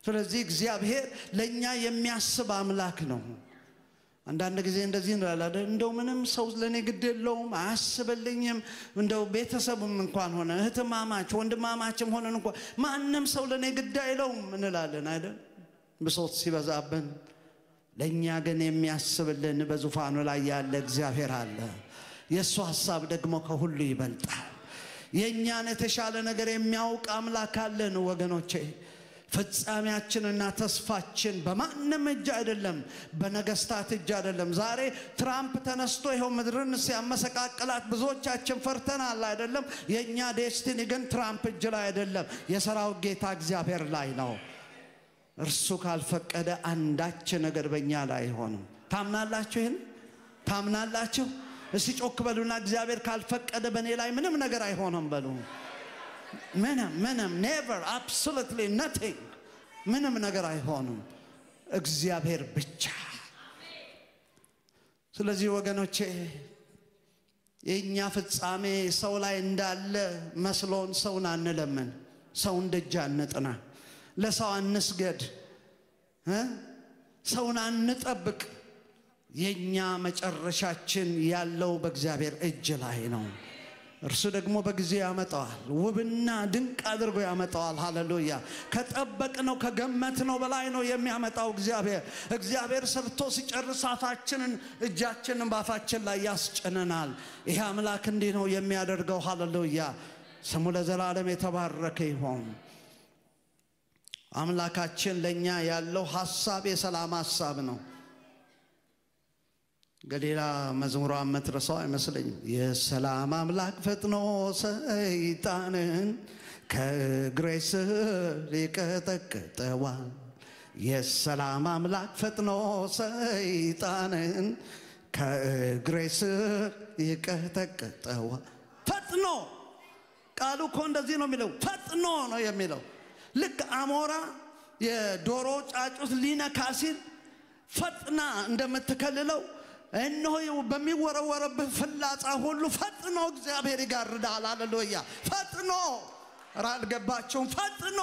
ስለዚህ እግዚአብሔር ለኛ የሚያስብ አምላክ ነው አንዳንድ ጊዜ እንደዚህ እንላለን እንደው ምንም ሰው ለኔ ግድ የለውም አያስብልኝም እንደው ቤተሰብም እንኳን ሆነ እህትማማች ወንድማማችም ሆነ እንኳን ማንንም ሰው ለኔ ግድ አይለውም እንላለን አይደል ብሶት ሲበዛብን ለኛ ግን የሚያስብልን በዙፋኑ ላይ ያለ እግዚአብሔር አለ የሱ ሐሳብ ደግሞ ከሁሉ ይበልጣል የኛን የተሻለ ነገር የሚያውቅ አምላክ አለን ወገኖቼ ፍጻሜያችንና ተስፋችን በማንም እጅ አይደለም በነገስታት እጅ አይደለም ዛሬ ትራምፕ ተነስቶ ይሄው ምድርን ሲያመሰቃቅላት ብዙዎቻችን ፈርተናል አይደለም የኛ ዴስቲኒ ግን ትራምፕ እጅ ላይ አይደለም የሰራዊት ጌታ እግዚአብሔር ላይ ነው እርሱ ካልፈቀደ አንዳች ነገር በእኛ ላይ አይሆንም። ታምናላችሁ? ይሄን ታምናላችሁ? እስቲ ጮክ በሉና እግዚአብሔር ካልፈቀደ በእኔ ላይ ምንም ነገር አይሆንም በሉ። ምንም never, absolutely nothing, ምንም ነገር አይሆንም እግዚአብሔር ብቻ። ስለዚህ ወገኖቼ የኛ ፍጻሜ ሰው ላይ እንዳለ መስሎን ሰውን አንለምን፣ ሰውን ደጅ አንጥና፣ ለሰው አንስገድ፣ ሰውን አንጠብቅ። የኛ መጨረሻችን ያለው በእግዚአብሔር እጅ ላይ ነው። እርሱ ደግሞ በጊዜ ያመጣዋል፣ ውብና ድንቅ አድርጎ ያመጣዋል። ሃሌሉያ! ከጠበቅነው ከገመትነው በላይ ነው የሚያመጣው እግዚአብሔር ሰርቶ ሲጨርስ አፋችንን እጃችንን ባፋችን ላይ ያስጭነናል። ይሄ አምላክ እንዲህ ነው የሚያደርገው። ሃሌሉያ! ስሙ ለዘላለም የተባረከ ይሁን። አምላካችን ለኛ ያለው ሐሳብ የሰላም ሐሳብ ነው። ገሊላ መዝሙሯን መትረሳው አይመስለኝም። የሰላም አምላክ ፈጥኖ ሰይጣንን ከእግሬ ስር ይቀጠቅጠዋል። የሰላም አምላክ ፈጥኖ ሰይጣንን ከእግሬ ስር ይቀጠቅጠዋል። ፈጥኖ ቃሉ እኮ እንደዚህ ነው የሚለው፣ ፈጥኖ ነው የሚለው። ልክ አሞራ የዶሮ ጫጩት ሊነካ ሲል ፈጥና እንደምትከልለው እነሆ በሚወረወረብህ ፍላጻ ሁሉ ፈጥኖ እግዚአብሔር ይጋርዳል። ሃሌሉያ! ፈጥኖ አልገባችሁም? ፈጥኖ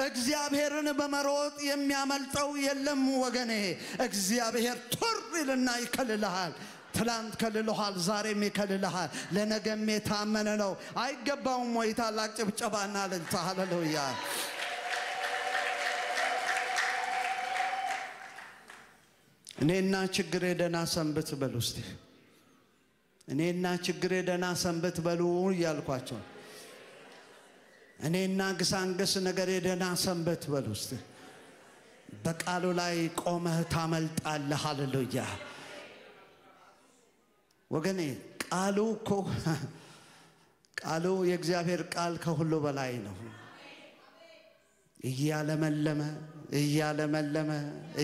እግዚአብሔርን በመሮጥ የሚያመልጠው የለም ወገኔ። እግዚአብሔር ቱር ይልና ይከልልሃል። ትላንት ከልልሃል፣ ዛሬም ይከልልሃል፣ ለነገም የታመነ ነው። አይገባውም ወይ? ታላቅ ጭብጨባና እልልታ! ሃሌሉያ! እኔና ችግሬ ደህና ሰንብት በሉ እስቲ። እኔና ችግሬ ደህና ሰንብት በሉ እያልኳቸው። እኔና ግሳንግስ ነገሬ ደህና ሰንብት በሉ እስቲ። በቃሉ ላይ ቆመህ ታመልጣለህ። ሃሌሉያ! ወገኔ ቃሉ እኮ ቃሉ የእግዚአብሔር ቃል ከሁሉ በላይ ነው። እያለመለመ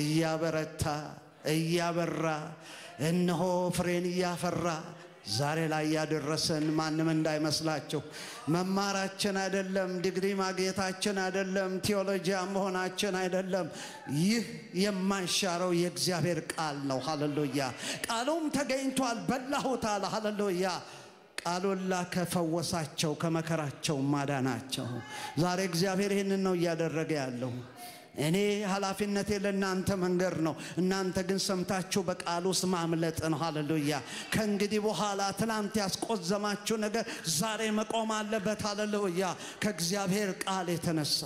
እያበረታ እያበራ እነሆ ፍሬን እያፈራ ዛሬ ላይ ያደረሰን ማንም እንዳይመስላችሁ መማራችን አይደለም፣ ዲግሪ ማግኘታችን አይደለም፣ ቴዎሎጂያ መሆናችን አይደለም። ይህ የማይሻረው የእግዚአብሔር ቃል ነው። ሃሌሉያ! ቃሉም ተገኝቷል፣ በላሁት አለ። ሃሌሉያ! ቃሉን ላከ፣ ፈወሳቸው፣ ከመከራቸው ማዳናቸው። ዛሬ እግዚአብሔር ይህንን ነው እያደረገ ያለው። እኔ ኃላፊነቴ ለእናንተ መንገር ነው፣ እናንተ ግን ሰምታችሁ በቃሉ ውስጥ ማምለጥ ነው። ሃሌሉያ! ከእንግዲህ በኋላ ትናንት ያስቆዘማችሁ ነገር ዛሬ መቆም አለበት። ሃሌሉያ! ከእግዚአብሔር ቃል የተነሳ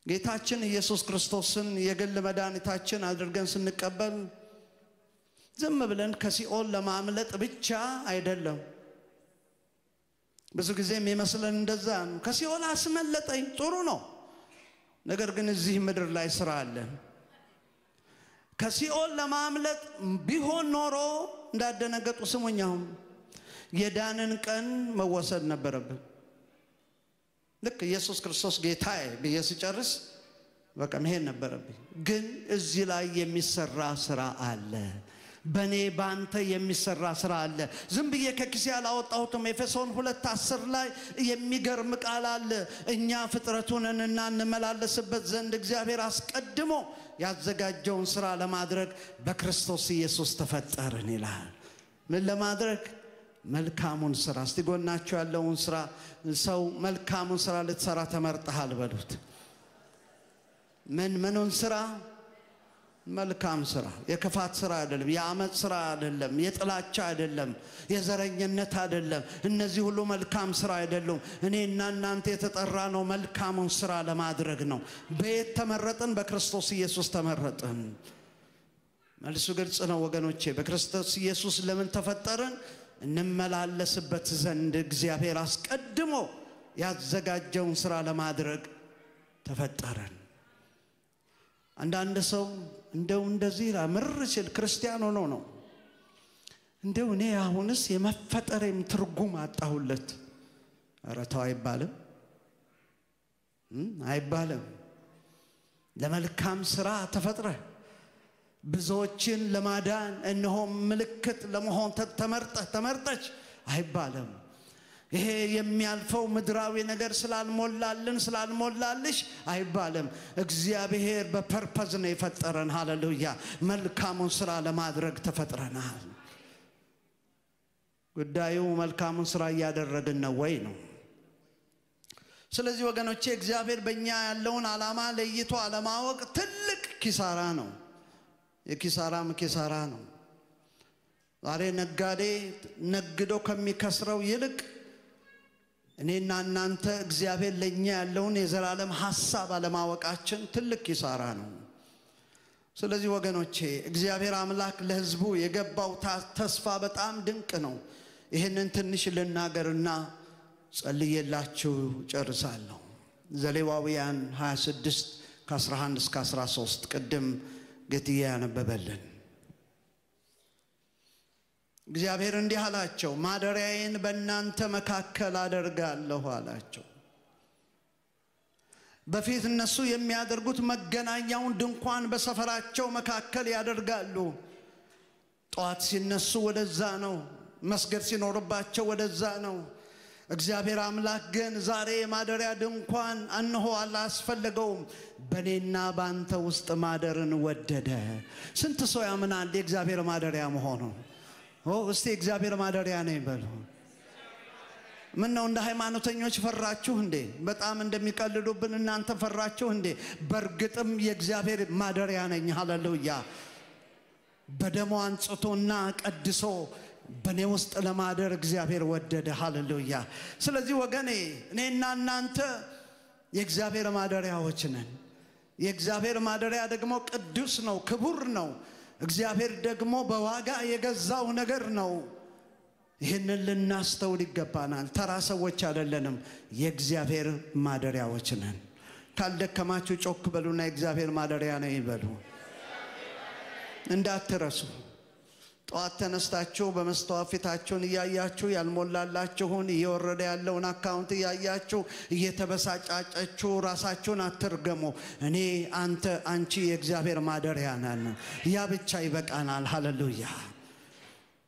ጌታችን ኢየሱስ ክርስቶስን የግል መድኃኒታችን አድርገን ስንቀበል ዝም ብለን ከሲኦል ለማምለጥ ብቻ አይደለም። ብዙ ጊዜ የሚመስለን እንደዛ ነው። ከሲኦል አስመለጠኝ፣ ጥሩ ነው። ነገር ግን እዚህ ምድር ላይ ስራ አለ። ከሲኦል ለማምለጥ ቢሆን ኖሮ እንዳደነገጡ ስሙኛው የዳንን ቀን መወሰድ ነበረብን። ልክ ኢየሱስ ክርስቶስ ጌታዬ ብዬ ሲጨርስ በቃ መሄድ ነበረብኝ። ግን እዚህ ላይ የሚሰራ ስራ አለ። በኔ ባንተ የሚሰራ ስራ አለ። ዝም ብዬ ከኪሴ ያላወጣሁትም። ኤፌሶን 2:10 ላይ የሚገርም ቃል አለ። እኛ ፍጥረቱንና እንመላለስበት ዘንድ እግዚአብሔር አስቀድሞ ያዘጋጀውን ስራ ለማድረግ በክርስቶስ ኢየሱስ ተፈጠርን ይላል። ምን ለማድረግ? መልካሙን ስራ። እስቲ ጎናችሁ ያለውን ስራ ሰው መልካሙን ስራ ልትሰራ ተመርጠሃል በሉት። ምኑን ስራ? መልካም ስራ። የክፋት ስራ አይደለም፣ የአመጽ ስራ አይደለም፣ የጥላቻ አይደለም፣ የዘረኝነት አይደለም። እነዚህ ሁሉ መልካም ስራ አይደሉም። እኔና እናንተ የተጠራ ነው መልካሙን ስራ ለማድረግ ነው። በየት ተመረጥን? በክርስቶስ ኢየሱስ ተመረጥን። መልሱ ግልጽ ነው ወገኖቼ። በክርስቶስ ኢየሱስ ለምን ተፈጠርን? እንመላለስበት ዘንድ እግዚአብሔር አስቀድሞ ያዘጋጀውን ስራ ለማድረግ ተፈጠርን። አንዳንድ ሰው እንደው እንደዚህ ምር ሲል ክርስቲያን ሆኖ ነው እንደው እኔ አሁንስ የመፈጠሬም ትርጉም አጣሁለት። ኧረ ተው አይባልም። አይባልም ለመልካም ሥራ ተፈጥረ ብዙዎችን ለማዳን እነሆ ምልክት ለመሆን ተመርጠች አይባልም ይሄ የሚያልፈው ምድራዊ ነገር ስላልሞላልሽ አይባልም እግዚአብሔር በፐርፐዝ ነው የፈጠረን ሃሌሉያ መልካሙን ሥራ ለማድረግ ተፈጥረናል ጉዳዩ መልካሙን ሥራ ያደረግን ነው ወይ ነው ስለዚህ ወገኖቼ እግዚአብሔር በእኛ ያለውን ዓላማ ለይቶ አለማወቅ ትልቅ ኪሳራ ነው የኪሳራ ነው ዛሬ ነጋዴ ነግዶ ከሚከስረው ይልቅ እኔና እናንተ እግዚአብሔር ለኛ ያለውን የዘላለም ሐሳብ አለማወቃችን ትልቅ ኪሳራ ነው ስለዚህ ወገኖቼ እግዚአብሔር አምላክ ለሕዝቡ የገባው ተስፋ በጣም ድንቅ ነው ይሄንን ትንሽ ልናገርና ጸልየላችሁ ጨርሳለሁ ዘሌዋውያን 26 ከ11 እስከ 13 ቅድም ጌትዬ ያነበበልን እግዚአብሔር እንዲህ አላቸው ማደሪያዬን በእናንተ መካከል አደርጋለሁ አላቸው በፊት እነሱ የሚያደርጉት መገናኛውን ድንኳን በሰፈራቸው መካከል ያደርጋሉ ጧት ሲነሱ ወደዛ ነው መስገድ ሲኖርባቸው ወደዛ ነው እግዚአብሔር አምላክ ግን ዛሬ ማደሪያ ድንኳን አንሆ አላስፈልገውም በኔና ባንተ ውስጥ ማደርን ወደደ ስንት ሰው ያምናል የእግዚአብሔር ማደሪያ መሆኑ እስቲ እግዚአብሔር ማደሪያ ነኝ በሉ ምን ነው እንደ ሃይማኖተኞች ፈራችሁ እንዴ በጣም እንደሚቀልዱብን እናንተ ፈራችሁ እንዴ በርግጥም የእግዚአብሔር ማደሪያ ነኝ ሃሌሉያ በደሙ አንጽቶና ቀድሶ በኔ ውስጥ ለማደር እግዚአብሔር ወደደ ሃሌሉያ ስለዚህ ወገኔ እኔና እናንተ የእግዚአብሔር ማደሪያዎች ነን የእግዚአብሔር ማደሪያ ደግሞ ቅዱስ ነው ክቡር ነው እግዚአብሔር ደግሞ በዋጋ የገዛው ነገር ነው ይሄንን ልናስተውል ይገባናል ተራ ሰዎች አይደለንም የእግዚአብሔር ማደሪያዎች ነን ካልደከማችሁ ጮክ በሉና የእግዚአብሔር ማደሪያ ነኝ ይበሉ እንዳትረሱ ጧት ተነስታችሁ በመስተዋት ፊታችሁን ያያችሁ ያልሞላላችሁን እየወረደ ያለውን አካውንት ያያችሁ እየተበሳጫጫችሁ ራሳችሁን አትርገሙ እኔ አንቺ የእግዚአብሔር ማደሪያ ነን ያ ብቻ ይበቃናል ሃሌሉያ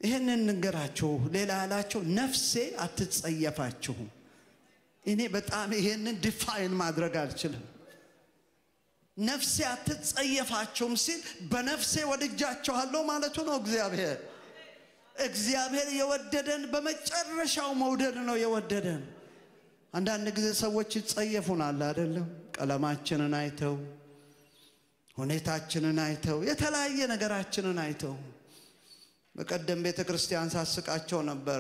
ይሄንን ንገራችሁ ሌላ ያላችሁ ነፍሴ አትጸየፋችሁ እኔ በጣም ይሄንን ዲፋይን ማድረግ አልችልም ነፍሴ አትጸየፋችሁም ሲል በነፍሴ ወድጃችኋለሁ ማለቱ ነው እግዚአብሔር የወደደን በመጨረሻው መውደድ ነው የወደደን አንዳንድ ጊዜ ሰዎች ይጸየፉናል አይደለም ቀለማችንን አይተው ሁኔታችንን አይተው የተለያየ ነገራችንን አይተው በቀደም ቤተክርስቲያን ሳስቃቸው ነበር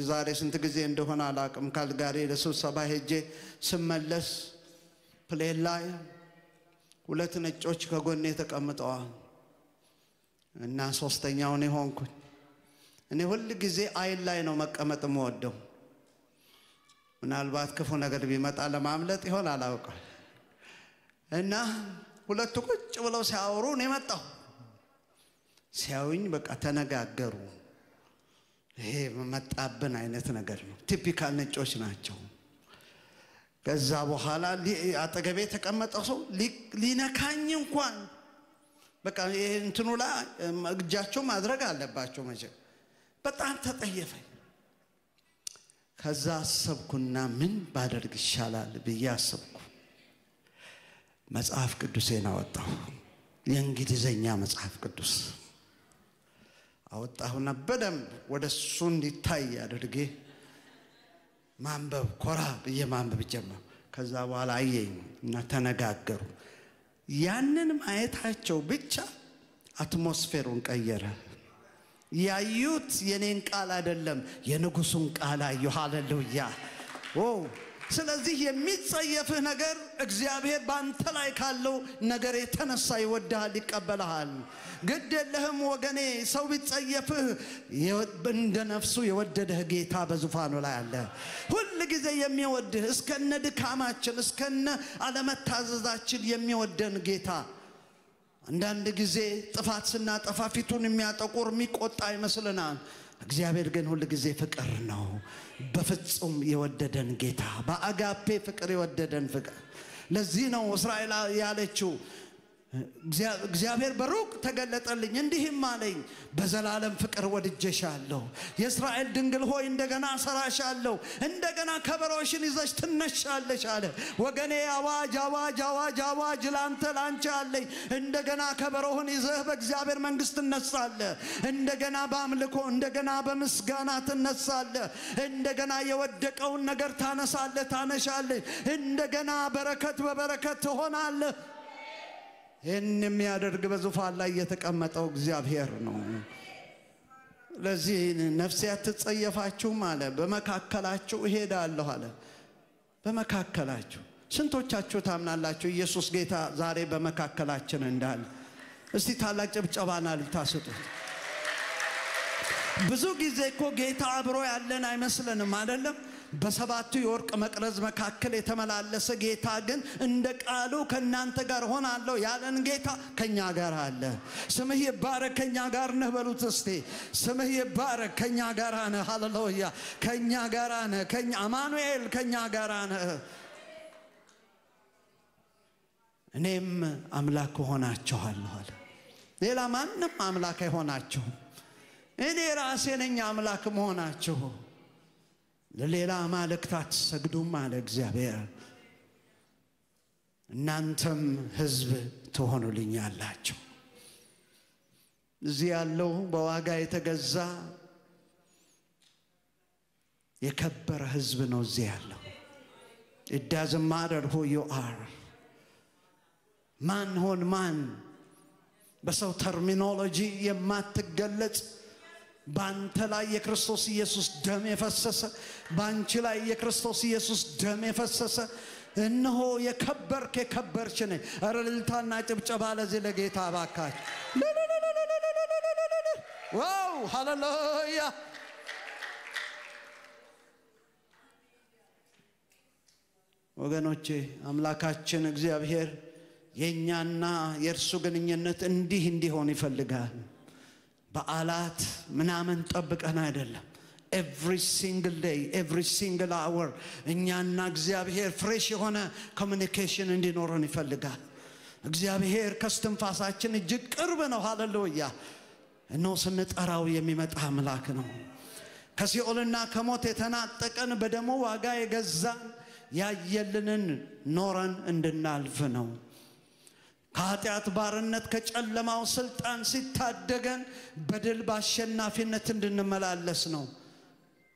ዛሬ ስንት ጊዜ እንደሆነ አላቅም ካልጋሪ ለስብሰባ ሄጄ ስመለስ ፕሌን ላይ ሁለት ነጮች ከጎኔ ተቀምጠዋል እና ሶስተኛው እኔ ሆንኩኝ እኔ ሁሉ ጊዜ አይን ላይ ነው መቀመጥ የምወደው ምናልባት ክፉ ነገር ቢመጣ ለማምለጥ ይሆን አላውቅም እና ሁለቱ ቁጭ ብለው ሲያወሩ እኔ መጣሁ ሲያዩኝ በቃ ተነጋገሩ ይሄ መጣብን አይነት ነገር ነው ቲፒካል ነጮች ናቸው ከዛ በኋላ አጠገቤ ተቀመጠው ሰው ሊነካኝ እንኳን በቃ እንትኑ ላይ እጃቸው ማድረግ አለባቸው መቼም በጣም ተጠየፈኝ ከዛ አሰብኩና ምን ባደርግ ይሻላል ብዬ አሰብኩ መጽሐፍ ቅዱሴን አወጣሁ የእንግሊዘኛ መጽሐፍ ቅዱስ አወጣሁና በደንብ ወደሱ እንዲታይ አድርጌ ማንበብ ኮራ በየማንበብ ጀመሩ ከዛ በኋላ አየኝ እና ተነጋገሩ ያንን ማየታቸው ብቻ አትሞስፌሩን ቀየረ ያዩት የኔን ቃል አይደለም የንጉሱን ቃል አዩ ሃሌሉያ ስለዚህ የሚጸየፍህ ነገር እግዚአብሔር ባንተ ላይ ካለው ነገር የተነሳ ይወድሃል ይቀበልሃል ግድ የለህም ወገኔ ሰው ቢጸየፍህ እንደ ነፍሱ የወደደህ ጌታ በዙፋኑ ላይ አለ ሁሉ ጊዜ የሚወድህ እስከነ ድካማችን እስከነ አለመታዘዛችን የሚወደን ጌታ አንዳንድ ጊዜ ጥፋት ስናጠፋ ፊቱን የሚያጠቁር የሚቆጣ ይመስልናል እግዚአብሔር ግን ሁሉ ጊዜ ፍቅር ነው። በፍጹም የወደደን ጌታ፣ በአጋፔ ፍቅር የወደደን ፍቅር። ለዚህ ነው እስራኤል ያለችው እግዚአብሔር በሩቅ ተገለጠልኝ እንዲህም አለኝ በዘላለም ፍቅር ወድጄሻለሁ። የእስራኤል ድንግል ሆይ እንደገና ሰራሻለሁ፣ እንደገና ከበሮሽን ይዘሽ ትነሻለሽ አለ። ወገኔ አዋጅ አዋጅ አዋጅ አዋጅ ላንተ ላንቺ አለኝ። እንደገና ከበሮህን ይዘህ በእግዚአብሔር መንግስት ትነሳለህ። እንደገና በአምልኮ እንደገና በምስጋና ትነሳለህ። እንደገና የወደቀውን ነገር ታነሳለህ ታነሻለህ። እንደገና በረከት በበረከት ትሆናለህ። ይህን የሚያደርግ በዙፋን ላይ የተቀመጠው እግዚአብሔር ነው። ለዚህ ነፍሴ አትጸየፋችሁም አለ። በመካከላችሁ እሄዳለሁ አለ። በመካከላችሁ ስንቶቻችሁ ታምናላችሁ ኢየሱስ ጌታ ዛሬ በመካከላችን እንዳለ? እስቲ ታላቅ ጭብጨባና ልታስጡት። ብዙ ጊዜ እኮ ጌታ አብሮ ያለን አይመስልንም አይደለም? በሰባቱ የወርቅ መቅረዝ መካከል የተመላለሰ ጌታ ግን እንደ ቃሉ ከናንተ ጋር ሆናለሁ ያለን ጌታ ከኛ ጋር አለ። ስምህ ይባረክ ከኛ ጋር ነህ በሉት እስቲ። ስምህ ይባረክ ከኛ ጋር ነህ። ሃሌሉያ ከኛ ጋር ነህ። ከኛ አማኑኤል ከኛ ጋር ነህ። እኔም አምላክ ሆናችኋለሁ አለ። ሌላ ማንም አምላክ አይሆናችሁም። እኔ ራሴ ነኝ አምላክ መሆናችሁ። ለሌላ አማልክት አትሰግዱም አለ እግዚአብሔር። እናንተም ሕዝብ ትሆኑልኛላችሁ። እዚህ ያለው በዋጋ የተገዛ የከበረ ሕዝብ ነው እዚህ ያለው። It doesn't matter who you are. ማን ሆን ማን በሰው ተርሚኖሎጂ የማትገለጽ ባንተ ላይ የክርስቶስ ኢየሱስ ደም የፈሰሰ ባንቺ ላይ የክርስቶስ ኢየሱስ ደም የፈሰሰ እነሆ የከበርክ የከበርች ነህ። ኧረ እልልታና ጭብጨባ ለዚህ ለጌታ ባካችሁ። ዋው ሃሌሉያ። ወገኖቼ አምላካችን እግዚአብሔር የኛና የእርሱ ግንኙነት እንዲህ እንዲሆን ይፈልጋል። በዓላት ምናምን ጠብቀን አይደለም። every single day every single hour እኛና እግዚአብሔር ፍሬሽ የሆነ ኮሙኒኬሽን እንዲኖረን ይፈልጋል። እግዚአብሔር ከስትንፋሳችን እጅግ ቅርብ ነው። ሃሌሉያ። እነሆ ስንጠራው የሚመጣ አምላክ ነው። ከሲኦልና ከሞት የተናጠቀን በደሙ ዋጋ የገዛን ያየልንን ኖረን እንድናልፍ ነው። ከኃጢአት ባርነት ከጨለማው ስልጣን ሲታደገን በድል ባሸናፊነት እንድንመላለስ ነው።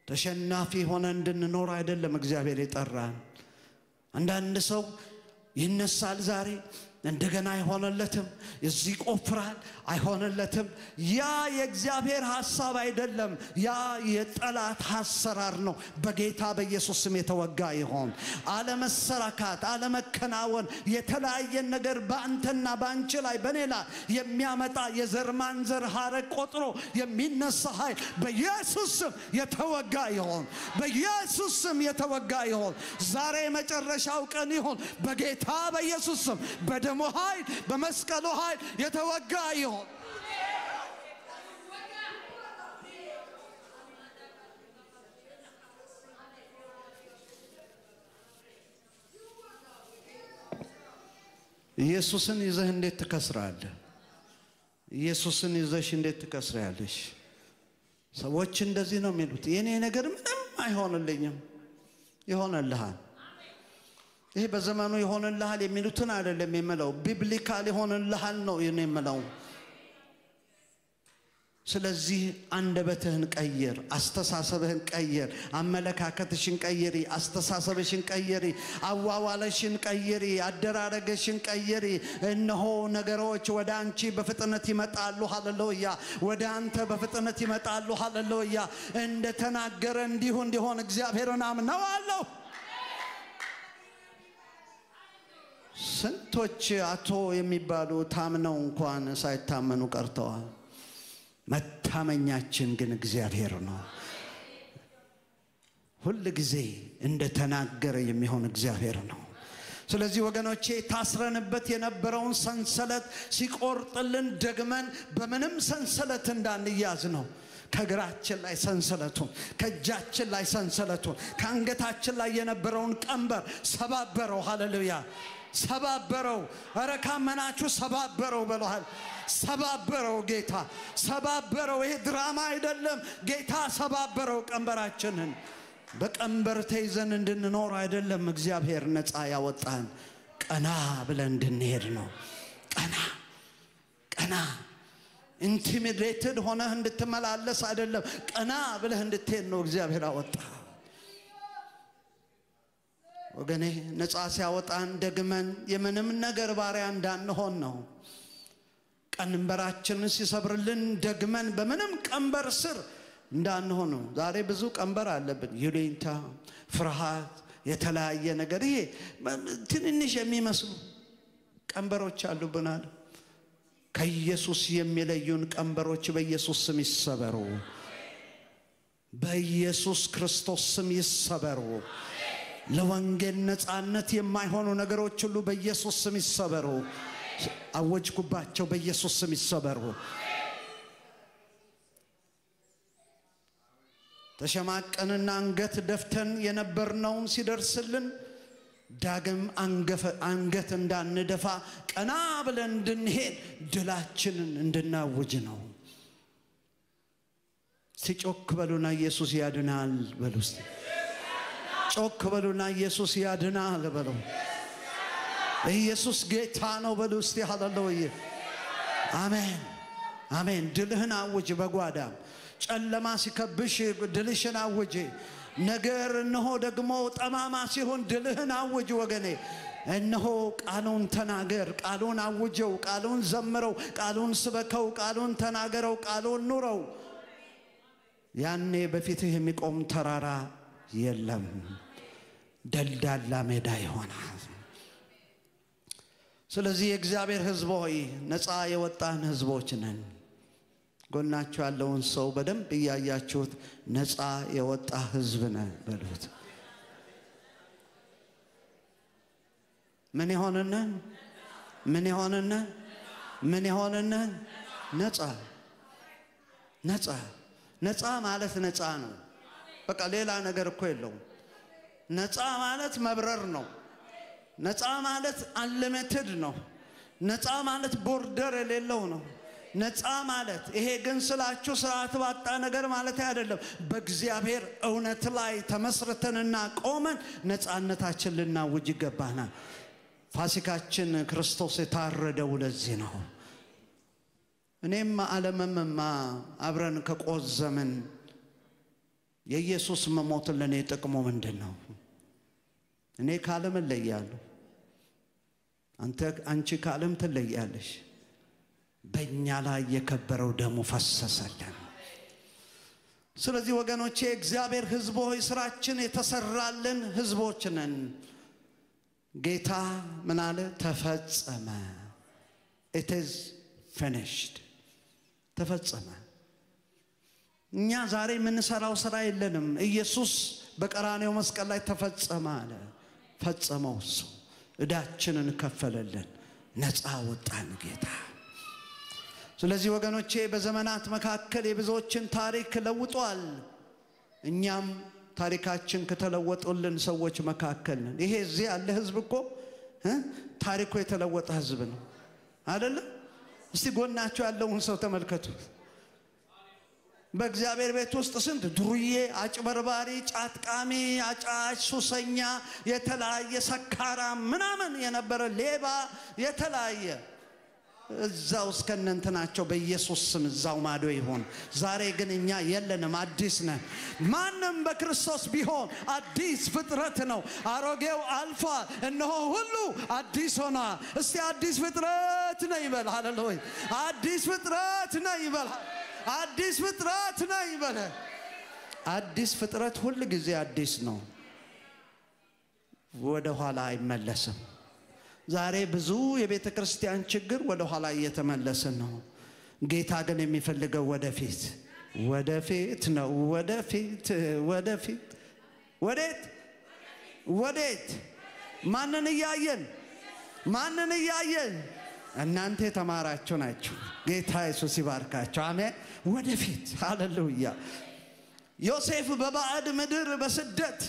ተሸናፊ ሆነ እንድንኖር አይደለም እግዚአብሔር የጠራን። አንዳንድ ሰው ይነሳል ዛሬ እንደገና አይሆነለትም፣ እዚህ ቆፍራል አይሆነለትም። ያ የእግዚአብሔር ሐሳብ አይደለም፣ ያ የጠላት ሐሳር ነው። በጌታ በኢየሱስ ስም የተወጋ ይሆን። አለመሰራካት አለመከናወን የተለያየ ነገር በአንተና ባንቺ ላይ በኔላ የሚያመጣ የዘር ማንዘር ሐረግ ቆጥሮ የሚነሳ ኃይል በኢየሱስ ስም የተወጋ ይሆን። በኢየሱስ ስም የተወጋ ይሆን። ዛሬ መጨረሻው ቀን ይሆን በጌታ በኢየሱስ ስም። በደሙ ኃይል በመስቀሉ ኃይል የተወጋ ይሆን። ኢየሱስን ይዘህ እንዴት ትከስራለህ? ኢየሱስን ይዘሽ እንዴት ትከስሪያለሽ? ሰዎች እንደዚህ ነው የሚሉት፣ የኔ ነገር ምንም አይሆንልኝም። ይሆንልሃል። ይሄ በዘመኑ ይሆንልሃል የሚሉትን አይደለም የምለው፣ ቢብሊካል ይሆንልሃል ነው የምለው። ስለዚህ አንደበትህን ቀይር፣ አስተሳሰብህን ቀይር፣ አመለካከትሽን ቀይሪ፣ አስተሳሰብሽን ቀይሪ፣ አዋዋለሽን ቀይሪ፣ አደራረገሽን ቀይሪ። እነሆ ነገሮች ወደ አንቺ በፍጥነት ይመጣሉ። ሃሌሉያ። ወደ አንተ በፍጥነት ይመጣሉ። ሃሌሉያ። እንደተናገረ እንዲሁ እንዲሆን እግዚአብሔርን አምነዋለሁ። ስንቶች አቶ የሚባሉ ታምነው እንኳን ሳይታመኑ ቀርተዋል። መታመኛችን ግን እግዚአብሔር ነው። ሁሉ ጊዜ እንደተናገረ የሚሆን እግዚአብሔር ነው። ስለዚህ ወገኖቼ ታስረንበት የነበረውን ሰንሰለት ሲቆርጥልን ደግመን በምንም ሰንሰለት እንዳንያዝ ነው። ከግራችን ላይ ሰንሰለቱን ከእጃችን ላይ ሰንሰለቱን ከአንገታችን ላይ የነበረውን ቀንበር ሰባበረው ሃሌሉያ ሰባበረው አረ ካመናችሁ ሰባበረው በሏል ሰባበረው ጌታ ሰባበረው ይሄ ድራማ አይደለም ጌታ ሰባበረው ቀንበራችንን በቀንበር ተይዘን እንድንኖር አይደለም እግዚአብሔር ነፃ ያወጣን ቀና ብለን እንድንሄድ ነው ቀና ኢንቲሚዴትድ ሆነህ እንድትመላለስ አይደለም ቀና ብለህ እንድትሄድ ነው እግዚአብሔር አወጣ ወገኔ ነፃ ሲያወጣን ደግመን የምንም ነገር ባሪያ እንዳንሆን ነው ቀንበራችንን ሲሰብርልን ደግመን በምንም ቀንበር ስር እንዳንሆን ነው ዛሬ ብዙ ቀንበር አለብን ይሉኝታ ፍርሃት የተለያየ ነገር ይሄ ትንንሽ የሚመስሉ ቀንበሮች አሉብናል ከኢየሱስ የሚለዩን ቀንበሮች በኢየሱስ ስም ይሰበሩ በኢየሱስ ክርስቶስ ስም ይሰበሩ ለወንጌል ነፃነት የማይሆኑ ነገሮች ሁሉ በኢየሱስ ስም ይሰበሩ አወጅኩባቸው በኢየሱስ ስም ይሰበሩ ተሸማቀንና አንገት ደፍተን የነበርነውን ሲደርስልን ዳግም አንገት እንዳንደፋ ቀና ብለን እንድንሄድ ድላችንን እንድናውጅ ነው ሲጮክ በሉና ኢየሱስ ያድናል በሉስ ጮክ በሉና ኢየሱስ ያድናል በሉ ኢየሱስ ጌታ ነው በሉስ ሃሌሉያ አሜን አሜን ድልህን አውጅ በጓዳ ጨለማ ሲከብሽ ድልሽን አውጅ ነገር እነሆ ደግሞ ጠማማ ሲሆን ድልህን አውጅ ወገኔ እነሆ ቃሉን ተናገር ቃሉን አውጀው ቃሉን ዘምረው ቃሉን ስበከው ቃሉን ተናገረው ቃሉን ኑረው ያኔ በፊትህ የሚቆም ተራራ የለም ደልዳላ ሜዳ ይሆናል ስለዚህ የእግዚአብሔር ሕዝብ ሆይ ነፃ የወጣን ሕዝቦች ነን ጎናችሁ ያለውን ሰው በደንብ ያያችሁት ነፃ የወጣ ሕዝብ ነን በሉት ምን ይሆንና ነፃ ማለት ነፃ ነው በቃ ሌላ ነገር እኮ የለውም ነፃ ማለት መብረር ነው ነፃ ማለት አንሊሚትድ ነው ነፃ ማለት ቦርደር የሌለው ነው ነፃ ማለት ይሄ ግን ስላችሁ ስርዓት ባጣ ነገር ማለት አይደለም በእግዚአብሔር እውነት ላይ ተመስርተንና ቆመን ነፃነታችን ልናውጅ ይገባናል ፋሲካችን ክርስቶስ የታረደው ለዚህ ነው እኔም ዓለምማ አብረን ከቆዘምን የኢየሱስ መሞት ለኔ ጥቅሙ ምንድነው እኔ ካለም ለያለሁ አንቺ ካለም ትለያለሽ በእኛ ላይ የከበረው ደሙ ፈሰሰልን ስለዚህ ወገኖቼ እግዚአብሔር ሕዝብ ሆይ ስራችን የተሰራልን ሕዝቦች ነን ጌታ ምን አለ ተፈጸመ it is finished ተፈጸመ እኛ ዛሬ ምን ሰራው ስራ የለንም ኢየሱስ በቀራንዮ መስቀል ላይ ተፈጸመ አለ ፈጸመው እሱ እዳችንን ከፈለልን ነፃ ወጣን ጌታ ስለዚህ ወገኖቼ በዘመናት መካከል የብዙዎችን ታሪክ ለውጧል እኛም ታሪካችን ከተለወጡልን ሰዎች መካከል ነን ይሄ እዚህ ያለ ህዝብ እኮ ታሪኩ የተለወጠ ህዝብ ነው አይደል እስቲ ጎናችሁ ያለውን ሰው ተመልከቱ በእግዚአብሔር ቤት ውስጥ ስንት ዱርዬ አጭበርባሪ ጫትቃሚ አጫሽ ሱሰኛ የተለያየ ሰካራ ምናምን የነበረ ሌባ የተለያየ እዛው እስከነንተናቸው በኢየሱስ ስም እዛው ማዶ ይሆን ዛሬ ግን እኛ የለንም አዲስ ነን ማንም በክርስቶስ ቢሆን አዲስ ፍጥረት ነው አሮጌው አልፋ እነሆ ሁሉ አዲስ ሆና እስቲ አዲስ ፍጥረት ነው ይበል ሃሌሉያ አዲስ ፍጥረት ነው ይበል አዲስ ፍጥረት ነው ይበል አዲስ ፍጥረት ሁሉ ጊዜ አዲስ ነው ወደ ኋላ አይመለስም ዛሬ ብዙ የቤተ ክርስቲያን ችግር ወደ ኋላ እየተመለሰ ነው ጌታ ግን የሚፈልገው ወደፊት ነው ወደፊት ወዴት ማንን እያየን እናንተ ተማራችሁ ናችሁ ጌታ ኢየሱስ ይባርካቸው አሜን ወደፊት ሃሌሉያ ዮሴፍ በባዕድ ምድር በስደት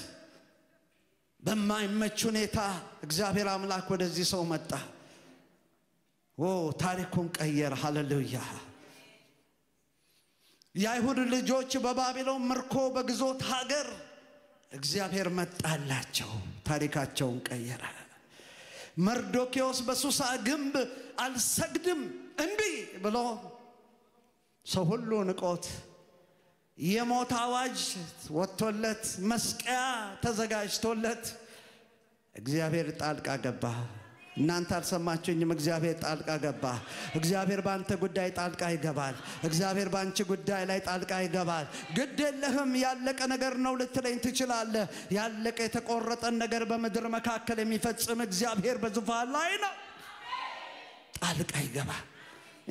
በማይመች ሁኔታ እግዚአብሔር አምላክ ወደዚህ ሰው መጣ ታሪኩን ቀየረ ሃሌሉያ የአይሁድ ልጆች በባቢሎን ምርኮ በግዞት ሀገር እግዚአብሔር መጣላቸው ታሪካቸውን ቀየረ መርዶክዮስ በሱሳ ግንብ አልሰግድም እንቢ ብሎ ሰው ሁሉ ንቆት የሞት አዋጅ ወጥቶለት መስቀያ ተዘጋጅቶለት እግዚአብሔር ጣልቃ ገባ እናንተ አልሰማችሁኝም እግዚአብሔር ጣልቃ ገባ እግዚአብሔር ባንተ ጉዳይ ጣልቃ ይገባል እግዚአብሔር ባንቺ ጉዳይ ላይ ጣልቃ ይገባል ግድለህም ያለቀ ነገር ነው ልትለኝ ትችላለህ ያለቀ የተቆረጠ ነገር በመድር መካከል የሚፈጽም እግዚአብሔር በዙፋን ላይ ነው ጣልቃ ይገባል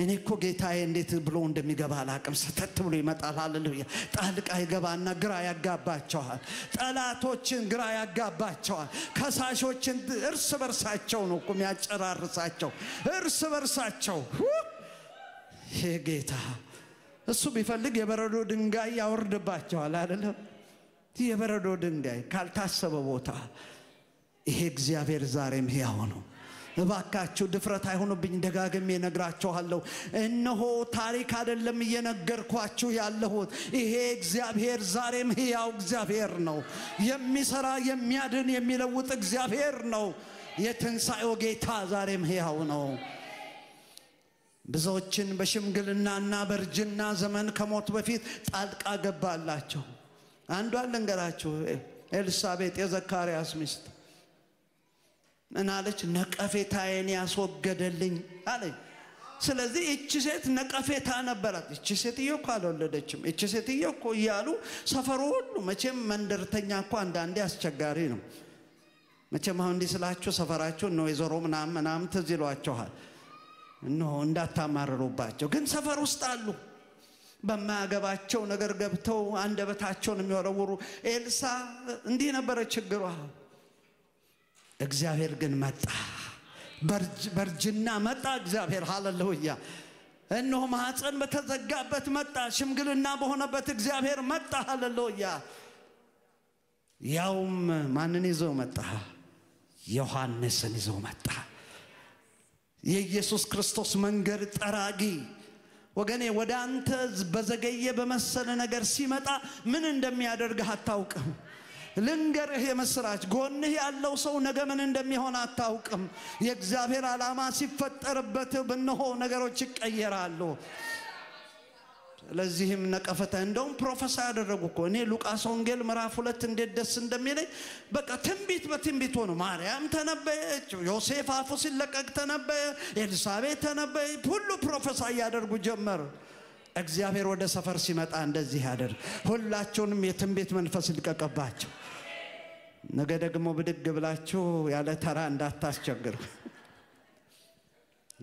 እኔ እኮ ጌታዬ እንዴት ብሎ እንደሚገባ አላቅም ሰተት ብሎ ይመጣል ሃሌሉያ ጣልቃ ይገባና ግራ ያጋባቸዋል ጠላቶችን ግራ ያጋባቸዋል ከሳሾችን እርስ በርሳቸው ነው እኮ የሚያጨራርሳቸው እርስ በርሳቸው ጌታ እሱ ቢፈልግ የበረዶ ድንጋይ ያወርድባቸዋል አይደለም የበረዶ ድንጋይ ካልታሰበ ቦታ ይሄ እግዚአብሔር ዛሬም ሕያው ነው እባካችሁ ድፍረት አይሆንብኝ ደጋግሜ ነግራችኋለሁ እነሆ ታሪክ አይደለም እየነገርኳችሁ ያለሁት ይሄ እግዚአብሔር ዛሬም ሕያው እግዚአብሔር ነው የሚሰራ የሚያድን የሚለውጥ እግዚአብሔር ነው የትንሣኤው ጌታ ዛሬም ሕያው ነው ብዙዎችን በሽምግልናና በርጅና ዘመን ከሞት በፊት ጣልቃ ገባላቸው አንዷን ልንገራችሁ ኤልሳቤጥ የዘካርያስ ሚስት እናለች ነቀፌታዬን ያስወገደልኝ አለኝ ስለዚህ እቺ ሴት ነቀፌታ ነበራት እቺ ሴትዮ እኮ አልወለደችም እቺ ሴትዮ እኮ እያሉ ሰፈሩ ሁሉ መቼም መንደርተኛ እኮ አንዳንዴ አስቸጋሪ ነው መቼም አሁን እንዲህ ስላችሁ ሰፈራችሁ ነው የዞሮ ምናምን ትዝ ይሏችኋል ነው እንዳታማርሩባቸው ግን ሰፈር ውስጥ አሉ በማያገባቸው ነገር ገብተው አንደበታቸውን የሚወረውሩ ኤልሳ እንዲህ ነበረ ችግሯ እግዚአብሔር ግን መጣ በርጅና መጣ እግዚአብሔር ሃሌሉያ እነሆ ማህፀን በተዘጋበት መጣ ሽምግልና በሆነበት እግዚአብሔር መጣ ሃሌሉያ ያውም ማንን ይዞ መጣ ዮሐንስን ይዞ መጣ የኢየሱስ ክርስቶስ መንገድ ጠራጊ ወገኔ ወደ አንተ በዘገየ በመሰለ ነገር ሲመጣ ምን እንደሚያደርግህ አታውቅም ልንገርህ የመስራች ጎንህ ያለው ሰው ነገ ምን እንደሚሆን አታውቅም የእግዚአብሔር ዓላማ ሲፈጠርበት በእነሆ ነገሮች ይቀየራሉ ለዚህም ነቀፈታ እንደውም ፕሮፌሰር ያደረጉ እኮ እኔ ሉቃስ ወንጌል ምዕራፍ 2 እንዴት ደስ እንደሚለኝ በቃ ትንቢት በትንቢት ሆነ ማርያም ተነበየች ዮሴፍ አፉ ሲለቀቅ ተነበየ ኤልሳቤጥ ተነበየ ሁሉ ፕሮፌሰር ያደርጉ ጀመር እግዚአብሔር ወደ ሰፈር ሲመጣ እንደዚህ ያደርግ ሁላችሁንም የትንቢት መንፈስ ይልቀቀባችሁ ነገ ደግሞ ብድግ ብላችሁ ያለ ተራ እንዳታስቸግሩ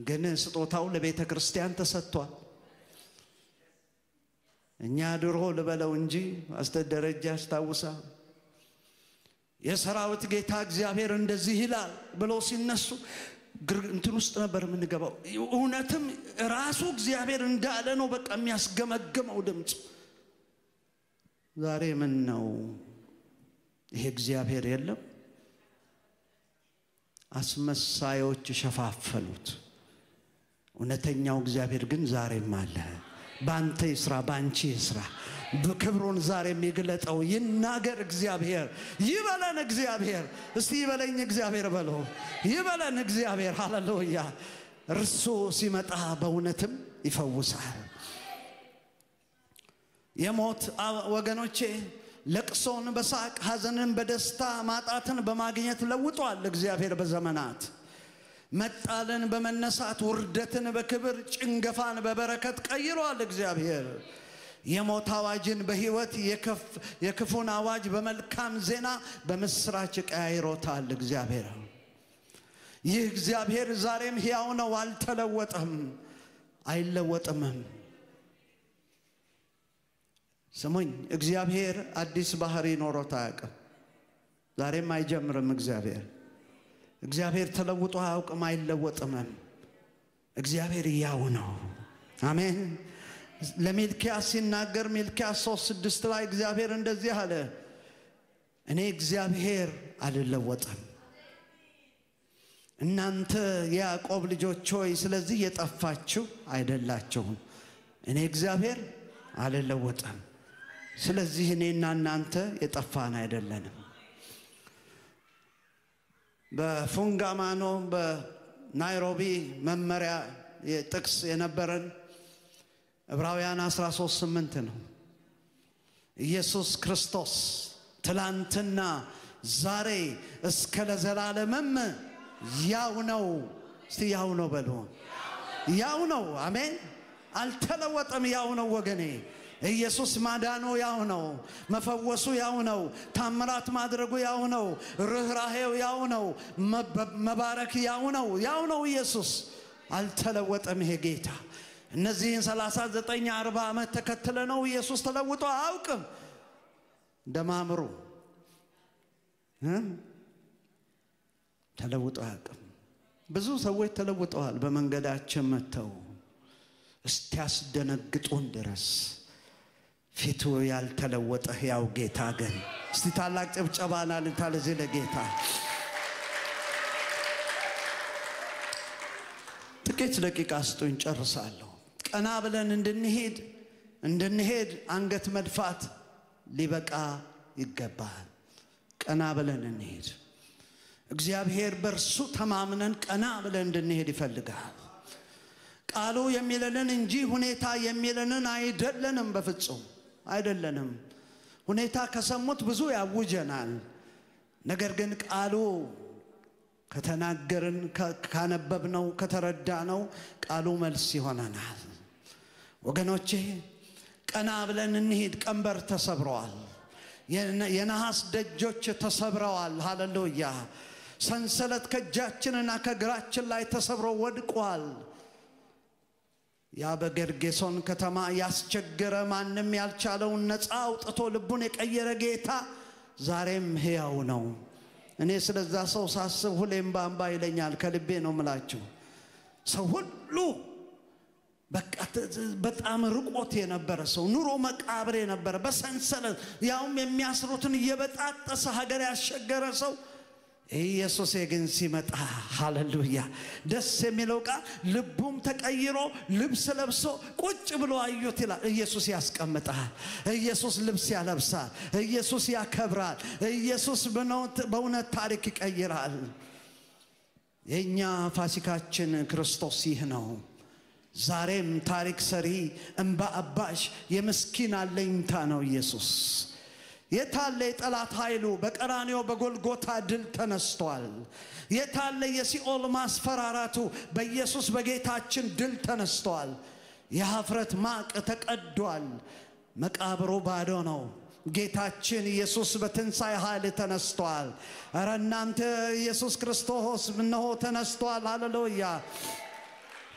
ግን ስጦታው ለቤተ ክርስቲያን ተሰጥቷል እኛ ድሮ ልበለው እንጂ አስተደረጃ አስታውሳ የሰራዊት ጌታ እግዚአብሔር እንደዚህ ይላል ብሎ ሲነሱ እንትን ውስጥ ነበር ምንገባው እውነትም ራሱ እግዚአብሔር እንዳለ ነው በቃ የሚያስገመግመው ድምጽ ዛሬ ምን ነው ይሄ እግዚአብሔር የለም አስመሳዮች ሸፋፈሉት እውነተኛው እግዚአብሔር ግን ዛሬም አለ ባንተ ይስራ ባንቺ ይስራ በክብሩን ዛሬ የሚገለጠው ይናገር እግዚአብሔር ይበለን እግዚአብሔር እስቲ ይበለኝ እግዚአብሔር በሎ ይበለን እግዚአብሔር ሃሌሉያ እርሱ ሲመጣ በእውነትም ይፈውሳል የሞት ወገኖቼ ለቅሶን በሳቅ ሐዘንን በደስታ ማጣትን በማግኘት ለውጧል እግዚአብሔር በዘመናት መጣልን በመነሳት ውርደትን በክብር ጭንገፋን በበረከት ቀይሯል እግዚአብሔር የሞት አዋጅን በህይወት የክፉን አዋጅ በመልካም ዜና በመስራች ቀይሮታል እግዚአብሔር ይህ እግዚአብሔር ዛሬም ሕያው ነው አልተለወጠም አይለወጥም ስሙኝ እግዚአብሔር አዲስ ባህሪ ኖሮት አያውቅም ዛሬም አይጀምርም እግዚአብሔር ተለውጦ አያውቅም አይለወጥም እግዚአብሔር ያው ነው አሜን። ለሚልኪያስ ሲናገር ሚልኪያስ 3:6 ላይ እግዚአብሔር እንደዚህ አለ እኔ እግዚአብሔር አልለወጥም እናንተ ያዕቆብ ልጆች ሆይ ስለዚህ የጠፋችሁ አይደላችሁም እኔ እግዚአብሔር አልለወጥም ስለዚህ እኔና እናንተ የጠፋን አይደለንም በፉንጋማኖ በናይሮቢ መመሪያ የጥቅስ የነበረን ዕብራውያን 13:8 ነው ኢየሱስ ክርስቶስ ትላንትና ዛሬ እስከ ለዘላለምም ያው ነው እስቲ ያው ነው በሉ ያው ነው አሜን አልተለወጠም ያው ነው ወገኔ ኢየሱስ ማዳኑ ያው ነው መፈወሱ ያው ነው ታምራት ማድረጉ ያው ነው ርህራሄው ያው ነው መባረክ ያው ነው ኢየሱስ አልተለወጠም ይሄ ጌታ እነዚህን 39 40 ዓመት ተከተለ ነው ኢየሱስ ተለውጦ አያውቅም ደማምሩ ተለውጦ አያውቅም ብዙ ሰዎች ተለውጠዋል በመንገዳችን መተው እስቲያስደነግጡን ድረስ ፊቱ ያልተለወጠ ያው ጌታ ግን እስቲ ታላቅ ጭብጨባና ለዚህ ለጌታ ጥቂት ደቂቃ ስጡኝ ጨርሳለሁ ቀና ብለን እንድንሄድ አንገት መድፋት ሊበቃ ይገባል ቀና ብለን እንሄድ እግዚአብሔር በርሱ ተማምነን ቀና ብለን እንድንሄድ ይፈልጋል ቃሉ የሚለንን እንጂ ሁኔታ የሚለንን አይደለንም በፍጹም አይደለንም ሁኔታ ከሰሙት ብዙ ያውጀናል ነገር ግን ቃሉ ከተናገርን ካነበብነው ከተረዳነው ቃሉ መልስ ይሆነናል ወገኖቼ ቀና ብለን እንሄድ ቀንበር ተሰብሯል የነሐስ ደጆች ተሰብረዋል ሃሌሉያ ሰንሰለት ከእጃችንና ከእግራችን ላይ ተሰብሮ ወድቋል ያ በጌርጌሶን ከተማ ያስቸገረ ማንም ያልቻለውን ነፃ አውጥቶ ልቡን የቀየረ ጌታ ዛሬም ሕያው ነው እኔ ስለዛ ሰው ሳስብ ሁሌም ባንባ ይለኛል ከልቤ ነው ምላችሁ ሰው ሁሉ በጣም ርቆት የነበረ ሰው ኑሮ መቃብር የነበረ በሰንሰለት ያውም የሚያስሩትን እየበጣጠሰ ሀገር ያሸገረ ሰው ኢየሱስ ግን ሲመጣ ሃሌሉያ ደስ የሚለው ቃል ልቡም ተቀይሮ ልብስ ለብሶ ቁጭ ብሎ አዩት ይላል ኢየሱስ ያስቀምጣል ኢየሱስ ልብስ ያለብሳል ኢየሱስ ያከብራል ኢየሱስ በእውነት ታሪክ ይቀይራል የኛ ፋሲካችን ክርስቶስ ይህ ነው ዛሬም ታሪክ ሰሪ እንባ አባሽ የምስኪን አለኝታ ነው ኢየሱስ የታለ የጠላት ኃይሉ በቀራንዮ በጎልጎታ ድል ተነስቷል የታለ የሲኦል ማስፈራራቱ በኢየሱስ በጌታችን ድል ተነስቷል የኀፍረት ማቅ ተቀዷል መቃብሩ ባዶ ነው ጌታችን ኢየሱስ በትንሣኤ ኃይል ተነስቷል አረ እናንተ ኢየሱስ ክርስቶስ እነሆ ተነስቷል ሃሌሉያ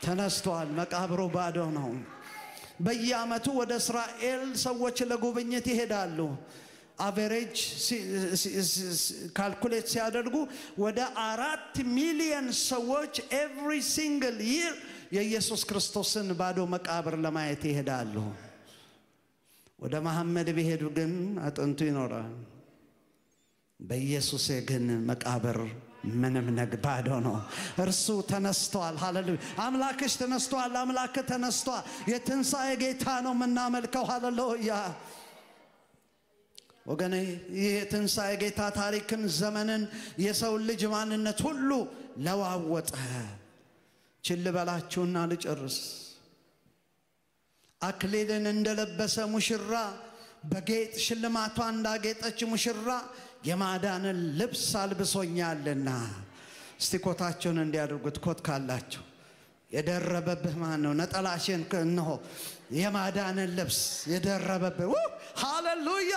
ተነስቷል መቃብሩ ባዶ ነው በየዓመቱ ወደ እስራኤል ሰዎች ለጉብኝት ይሄዳሉ አቨሬጅ ካልኩሌት ሲያደርጉ ወደ 4 ሚሊዮን ሰዎች every single year የኢየሱስ ክርስቶስን ባዶ መቃብር ለማየት ይሄዳሉ ወደ መሐመድ ቢሄዱ ግን አጥንቱ ይኖራል በኢየሱስ ግን መቃብር ምንም ባዶ ነው እርሱ ተነስቷል ሃሌሉያ አምላክሽ ተነስቷል አምላክ ተነስቷል የትንሣኤ ጌታ ነው መናመልከው ሃሌሉያ ወገኔ የትንሣኤ ጌታ ታሪክን ዘመንን የሰው ልጅ ማንነት ሁሉ ለዋወጠ ችል በላችሁና ልጨርስ አክሊልን እንደለበሰ ሙሽራ በጌጥ ሽልማቷ እንዳጌጠች ሙሽራ የማዳንን ልብስ አልብሶኛልና እስቲ ኮታቸውን እንዲያደርጉት ኮት ካላችሁ የደረበብህ ማን ነው ነጠላሽን ከነሆ የማዳንን ልብስ የደረበብህ ሃሌሉያ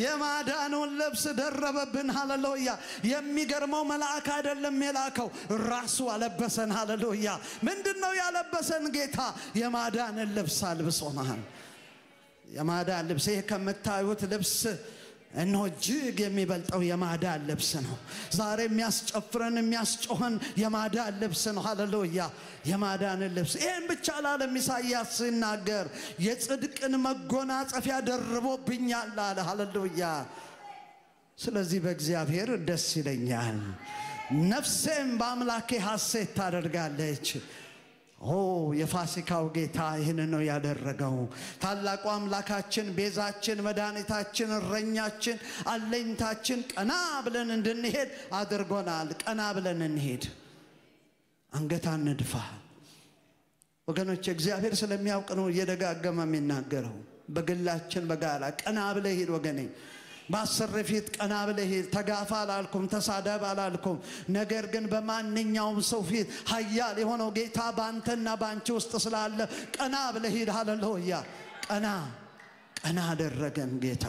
የማዳኑን ልብስ ደረበብን ሃሌሉያ የሚገርመው መልአክ አይደለም የላከው ራሱ አለበሰን ሃሌሉያ ምንድነው ያለበሰን ጌታ የማዳንን ልብስ አልብሶናል የማዳን ልብስ ከምታዩት ልብስ እነሆ እጅግ የሚበልጠው የማዳን ልብስ ነው። ዛሬ የሚያስጨፍረን የሚያስጮኸን የማዳን ልብስ ነው። ሃሌሉያ! የማዳን ልብስ። ይሄን ብቻ አላለም ኢሳይያስ ሲናገር፣ የጽድቅን መጎናጸፊያ ደርቦብኛል አለ። ሃሌሉያ! ስለዚህ በእግዚአብሔር ደስ ይለኛል፣ ነፍሴም በአምላኬ ሐሴት ታደርጋለች። የፋሲካው ጌታ ይህንን ነው ያደረገው። ታላቁ አምላካችን፣ ቤዛችን፣ መድኃኒታችን፣ እረኛችን፣ አለኝታችን ቀና ብለን እንድንሄድ አድርጎናል። ቀና ብለን እንሄድ፣ አንገት አንድፋ። ወገኖች እግዚአብሔር ስለሚያውቅ ነው እየደጋገመ የሚናገረው። በግላችን በጋራ ቀና ብለህ ሂድ ወገኔ። በአስር ፊት ቀና ብለህ ሂድ። ተጋፋ አላልኩም፣ ተሳደብ አላልኩም። ነገር ግን በማንኛውም ሰው ፊት ኃያል የሆነው ጌታ ባንተና ባንቺ ውስጥ ስላለ ቀና ብለህ ሂድ። ሃሌሉያ! ቀና ቀና አደረገን ጌታ።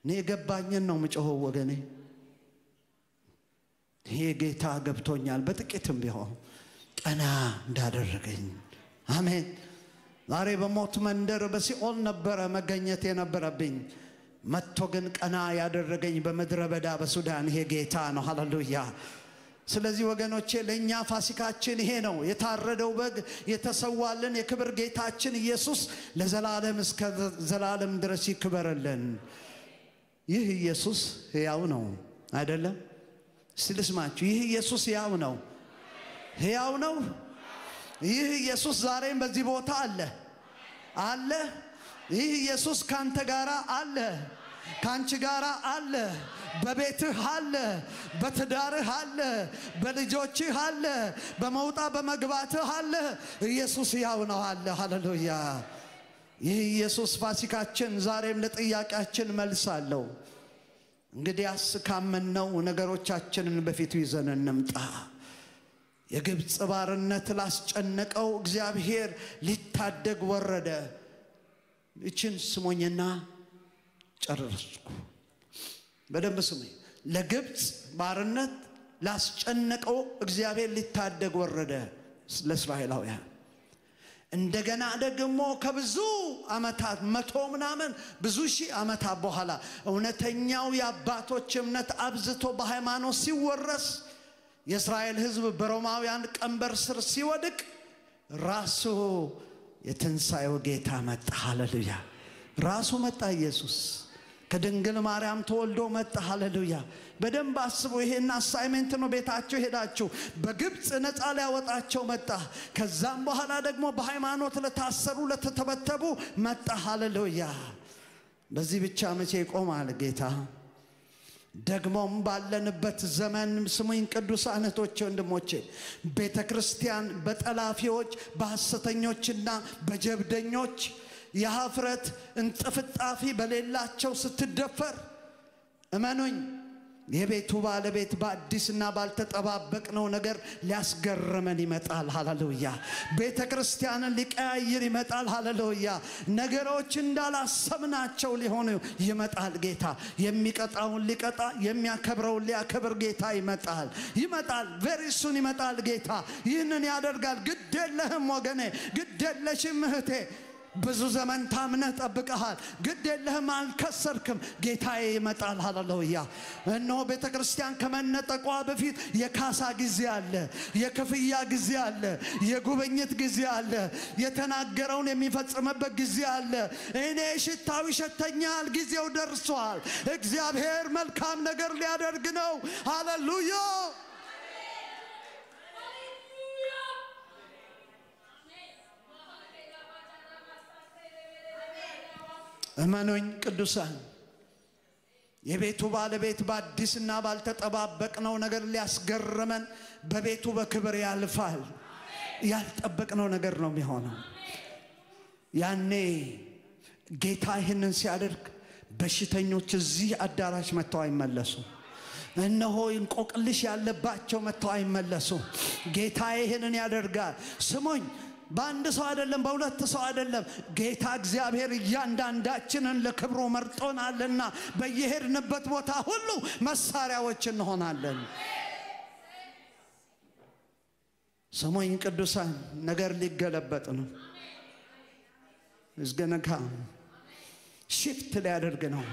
እኔ የገባኝን ነው ምጮኸው ወገኔ። ይሄ ጌታ ገብቶኛል፣ በጥቂትም ቢሆን ቀና እንዳደረገኝ። አሜን። ዛሬ በሞት መንደር በሲኦል ነበረ መገኘት የነበረብኝ። መጥቶ ግን ቀና ያደረገኝ በምድረ በዳ በሱዳን ይሄ ጌታ ነው። ሃሌሉያ! ስለዚህ ወገኖቼ ለኛ ፋሲካችን ይሄ ነው። የታረደው በግ የተሰዋልን የክብር ጌታችን ኢየሱስ ለዘላለም እስከ ዘላለም ድረስ ይክበርልን። ይህ ኢየሱስ ሕያው ነው አይደለም? ስለስማችሁ ይህ ኢየሱስ ሕያው ነው። ሕያው ነው። ይህ ኢየሱስ ዛሬም በዚህ ቦታ አለ። ይህ ኢየሱስ ካንተ ጋራ አለ፣ ካንቺ ጋራ አለ፣ በቤትህ አለ፣ በትዳርህ አለ፣ በልጆችህ አለ፣ በመውጣ በመግባትህ አለ። ኢየሱስ ሕያው ነው አለ። ሃሌሉያ! ይህ ኢየሱስ ፋሲካችን ዛሬም ለጥያቄያችን መልስ አለው። እንግዲያስ ካመንነው ነገሮቻችንን በፊቱ ይዘን እንምጣ። የግብፅ ባርነት ላስጨነቀው እግዚአብሔር ሊታደግ ወረደ። እችን ስሞኝና ጨረስኩ። በደንብ ስሙኝ። ለግብፅ ባርነት ላስጨነቀው እግዚአብሔር ሊታደግ ወረደ ለእስራኤላውያን። እንደገና ደግሞ ከብዙ ዓመታት 100 ምናምን ብዙ ሺህ ዓመታት በኋላ እውነተኛው የአባቶች እምነት አብዝቶ በሃይማኖት ሲወረስ የእስራኤል ሕዝብ በሮማውያን ቀንበር ስር ሲወድቅ ራሱ የትንሣኤው ጌታ መጣ። ሃሌሉያ! ራሱ መጣ። ኢየሱስ ከድንግል ማርያም ተወልዶ መጣ። ሃሌሉያ! በደንብ አስቡ። ይሄን አሳይመንት ነው ቤታችሁ ሄዳችሁ በግብፅ ነፃ ሊያወጣቸው መጣ። ከዛም በኋላ ደግሞ በሃይማኖት ለታሰሩ ለተተበተቡ መጣ። ሃሌሉያ! በዚህ ብቻ መቼ ይቆማል ጌታ? ደግሞም ባለንበት ዘመን ስሙኝ ቅዱሳን እህቶቼ ወንድሞቼ፣ ቤተ ክርስቲያን በጠላፊዎች በሐሰተኞችና በጀብደኞች የኀፍረት እንጥፍጣፊ በሌላቸው ስትደፈር እመኑኝ የቤቱ ባለቤት በአዲስና ባልተጠባበቅነው ነገር ሊያስገርመን ይመጣል። ሃሌሉያ! ቤተ ክርስቲያንን ሊቀያይር ይመጣል። ሃሌሉያ! ነገሮች እንዳላሰብናቸው ሊሆኑ ይመጣል ጌታ። የሚቀጣውን ሊቀጣ የሚያከብረውን ሊያከብር ጌታ ይመጣል። very soon ይመጣል ጌታ። ይህንን ያደርጋል። ግድ የለህም ወገኔ፣ ግድ የለሽም እህቴ። ብዙ ዘመን ታምነህ ጠብቀሃል። ግድ የለህም፣ አልከሰርክም። ጌታዬ ይመጣል። ሃሌሉያ! እነሆ ቤተ ክርስቲያን ከመነጠቋ በፊት የካሳ ጊዜ አለ፣ የክፍያ ጊዜ አለ፣ የጉብኝት ጊዜ አለ፣ የተናገረውን የሚፈጽምበት ጊዜ አለ። እኔ ሽታው ይሸተኛል፣ ጊዜው ደርሷል። እግዚአብሔር መልካም ነገር ሊያደርግ ነው። ሃሌሉያ! እመኑኝ ቅዱሳን፣ የቤቱ ባለቤት በአዲስና ባልተጠባበቅነው ነገር ሊያስገርመን በቤቱ በክብር ያልፋል። ያልጠበቅነው ነገር ነው የሚሆነው። ያኔ ጌታ ይህንን ሲያደርግ በሽተኞች እዚህ አዳራሽ መጥተው አይመለሱ። እነሆ እንቆቅልሽ ያለባቸው መጥተው አይመለሱ። ጌታ ይህንን ያደርጋል። ስሙኝ፣ በአንድ ሰው አይደለም፣ በሁለት ሰው አይደለም። ጌታ እግዚአብሔር እያንዳንዳችንን ለክብሩ መርጦናልና በየሄድንበት ቦታ ሁሉ መሳሪያዎች እንሆናለን። ስሙኝ ቅዱሳን፣ ነገር ሊገለበጥ ነው። እዝገነካ ሽፍት ሊያደርግ ነው።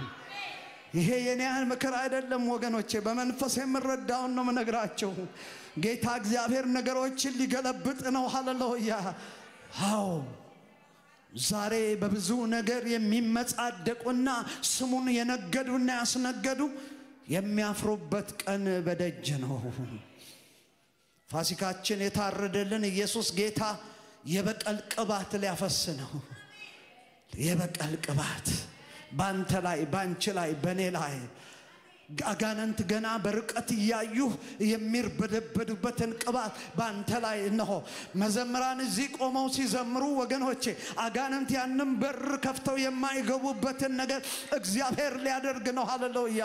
ይሄ የኔ ምክር አይደለም ወገኖቼ በመንፈስ የምረዳውን ነው መነግራችሁ ጌታ እግዚአብሔር ነገሮችን ሊገለብጥ ነው ሃሌሉያ አዎ ዛሬ በብዙ ነገር የሚመጻደቁና ስሙን የነገዱና ያስነገዱ የሚያፍሩበት ቀን በደጅ ነው ፋሲካችን የታረደልን ኢየሱስ ጌታ የበቀል ቅባት ሊያፈስ ነው የበቀል ቅባት ባንተ ላይ ባንቺ ላይ በኔ ላይ አጋንንት ገና በርቀት ያዩ የሚርበደበዱበትን ቅባት ባንተ ላይ ነው መዘምራን እዚህ ቆመው ሲዘምሩ ወገኖቼ አጋንንት ያንን በር ከፍተው የማይገቡበትን ነገር እግዚአብሔር ሊያደርግ ነው ሃሌሉያ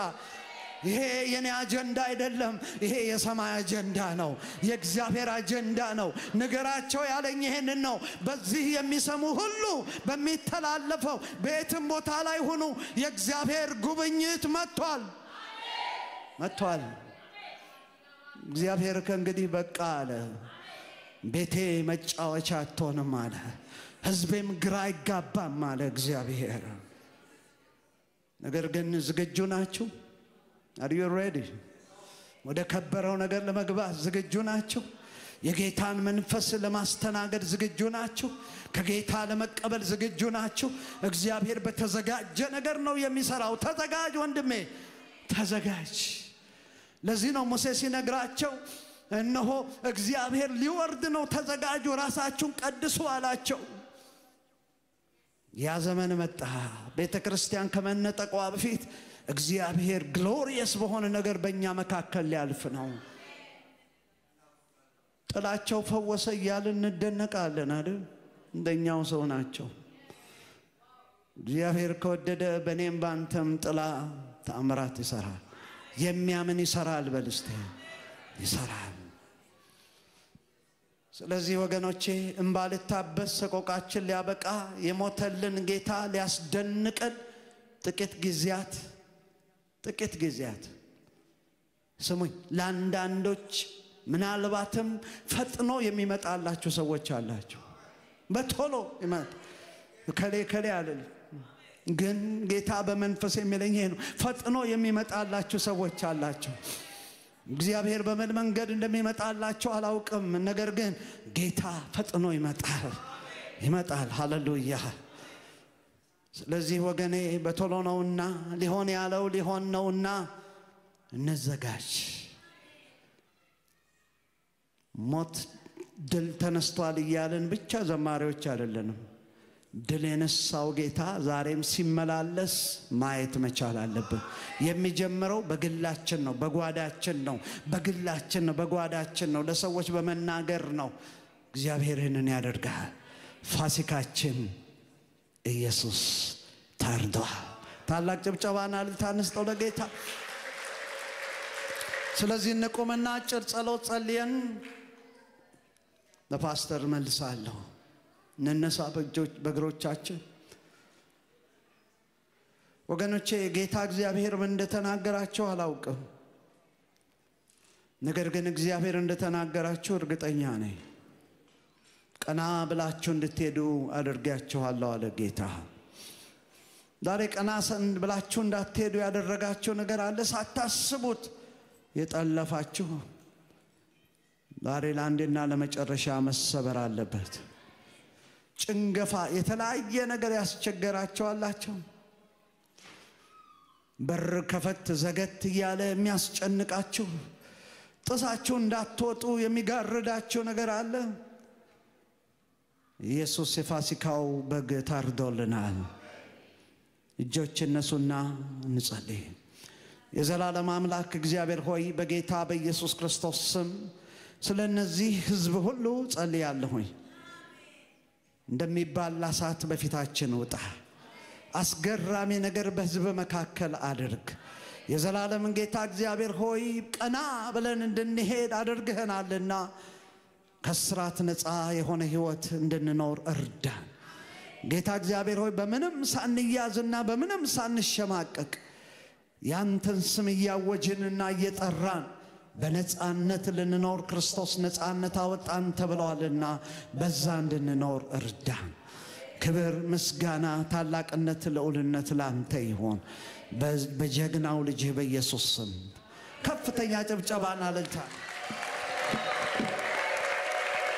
ይሄ የኔ አጀንዳ አይደለም ይሄ የሰማይ አጀንዳ ነው የእግዚአብሔር አጀንዳ ነው ነገራቸው ያለኝ ይሄንን ነው በዚህ የሚሰሙ ሁሉ በሚተላለፈው በየትም ቦታ ላይ ሆኑ የእግዚአብሔር ጉብኝት መጥቷል እግዚአብሔር ከእንግዲህ በቃ አለ ቤቴ መጫወቻ አትሆንም አለ ሕዝቤም ግራ አይጋባም አለ እግዚአብሔር ነገር ግን ዝግጁ ናችሁ Are you ready? ወደ ከበረው ነገር ለመግባት ዝግጁ ናችሁ የጌታን መንፈስ ለማስተናገድ ዝግጁ ናችሁ ከጌታ ለመቀበል ዝግጁ ናችሁ እግዚአብሔር በተዘጋጀ ነገር ነው የሚሰራው ተዘጋጅ ወንድሜ ተዘጋጅ ለዚህ ነው ሙሴ ሲነግራቸው እነሆ እግዚአብሔር ሊወርድ ነው ተዘጋጁ ራሳችሁን ቀድሱ አላቸው ያ ዘመን መጣ ቤተክርስቲያን ከመነጠቋ በፊት እግዚአብሔር ግሎሪየስ በሆነ ነገር በእኛ መካከል ሊያልፍ ነው ጥላቸው ፈወሰ ይያልን እንደነቃለን አይደል እንደኛው ሰው ናቸው እግዚአብሔር ከወደደ በኔም ባንተም ጥላ ተአምራት ይሰራል የሚያምን ይሰራል በልስቴ ይሰራል ስለዚህ ወገኖቼ እንባልታበስ ሰቆቃችን ሊያበቃ የሞተልን ጌታ ሊያስደንቀን ጥቂት ጊዜያት ስሙኝ ለአንዳንዶች ምናልባትም ፈጥኖ የሚመጣላችሁ ሰዎች አላችሁ በቶሎ ይመጣ ከሌ አለል ግን ጌታ በመንፈስ የሚለኝ ይሄ ነው ፈጥኖ የሚመጣላችሁ ሰዎች አላችሁ እግዚአብሔር በምን መንገድ እንደሚመጣላችሁ አላውቅም ነገር ግን ጌታ ፈጥኖ ይመጣል ሃሌሉያ ስለዚህ ወገኔ በቶሎ ነውና ሊሆን ያለው ሊሆን ነውና እንዘጋጅ ሞት ድል ተነስቷል ይያልን ብቻ ዘማሪዎች አይደለንም ድል የነሳው ጌታ ዛሬም ሲመላለስ ማየት መቻል አለብን የሚጀምረው በግላችን ነው በጓዳችን ነው ለሰዎች በመናገር ነው እግዚአብሔር ይህንን ያደርጋል ፋሲካችን ኢየሱስ ታርዷል ታላቅ ጭብጨባና ልታነስተው ለጌታ ስለዚህ እንቆምና አጭር ጸሎት ጸልየን ለፓስተር መልሳለሁ እንነሳ በእግሮቻችን ወገኖቼ ጌታ እግዚአብሔር ምን እንደተናገራችሁ አላውቅም ነገር ግን እግዚአብሔር እንደተናገራችሁ እርግጠኛ ነኝ ቀና ብላችሁ እንድትሄዱ አድርጋችኋለሁ አለ ጌታ ዛሬ ቀና ብላችሁ እንዳትሄዱ ያደረጋችሁ ነገር አለ ሳታስቡት የጠለፋችሁ ዛሬ ለአንዴና ለመጨረሻ መሰበር አለበት ጭንገፋ የተለያየ ነገር ያስቸገራችሁ አላችሁ በር ከፈት ዘገት ያለ የሚያስጨንቃችሁ ጥሳችሁ እንዳትወጡ የሚጋርዳችሁ ነገር አለ ኢየሱስ የፋሲካው በግ ታርዶልናል እጆችን ነሱና እንጸልይ የዘላለም አምላክ እግዚአብሔር ሆይ በጌታ በኢየሱስ ክርስቶስ ስም ስለነዚህ ሕዝብ ሁሉ ጸልያለሁ እንደሚባላ ሰዓት በፊታችን ወጣ አስገራሚ ነገር በሕዝብ መካከል አድርግ የዘላለም ጌታ እግዚአብሔር ሆይ ቀና ብለን እንድንሄድ አድርገናልና ከስራት ነፃ የሆነ ህይወት እንድንኖር እርዳን ጌታ እግዚአብሔር ሆይ በምንም ሳንያዝና በምንም ሳንሸማቀቅ ያንተን ስም ያወጅንና እየጠራን በነፃነት ልንኖር ክርስቶስ ነፃነት አወጣን ተብሏልና በዛ እንድንኖር እርዳን ክብር ምስጋና ታላቅነት ለኡልነት ላንተ ይሁን በጀግናው ልጅ በኢየሱስ ስም ከፍተኛ ጭብጨባና እልልታ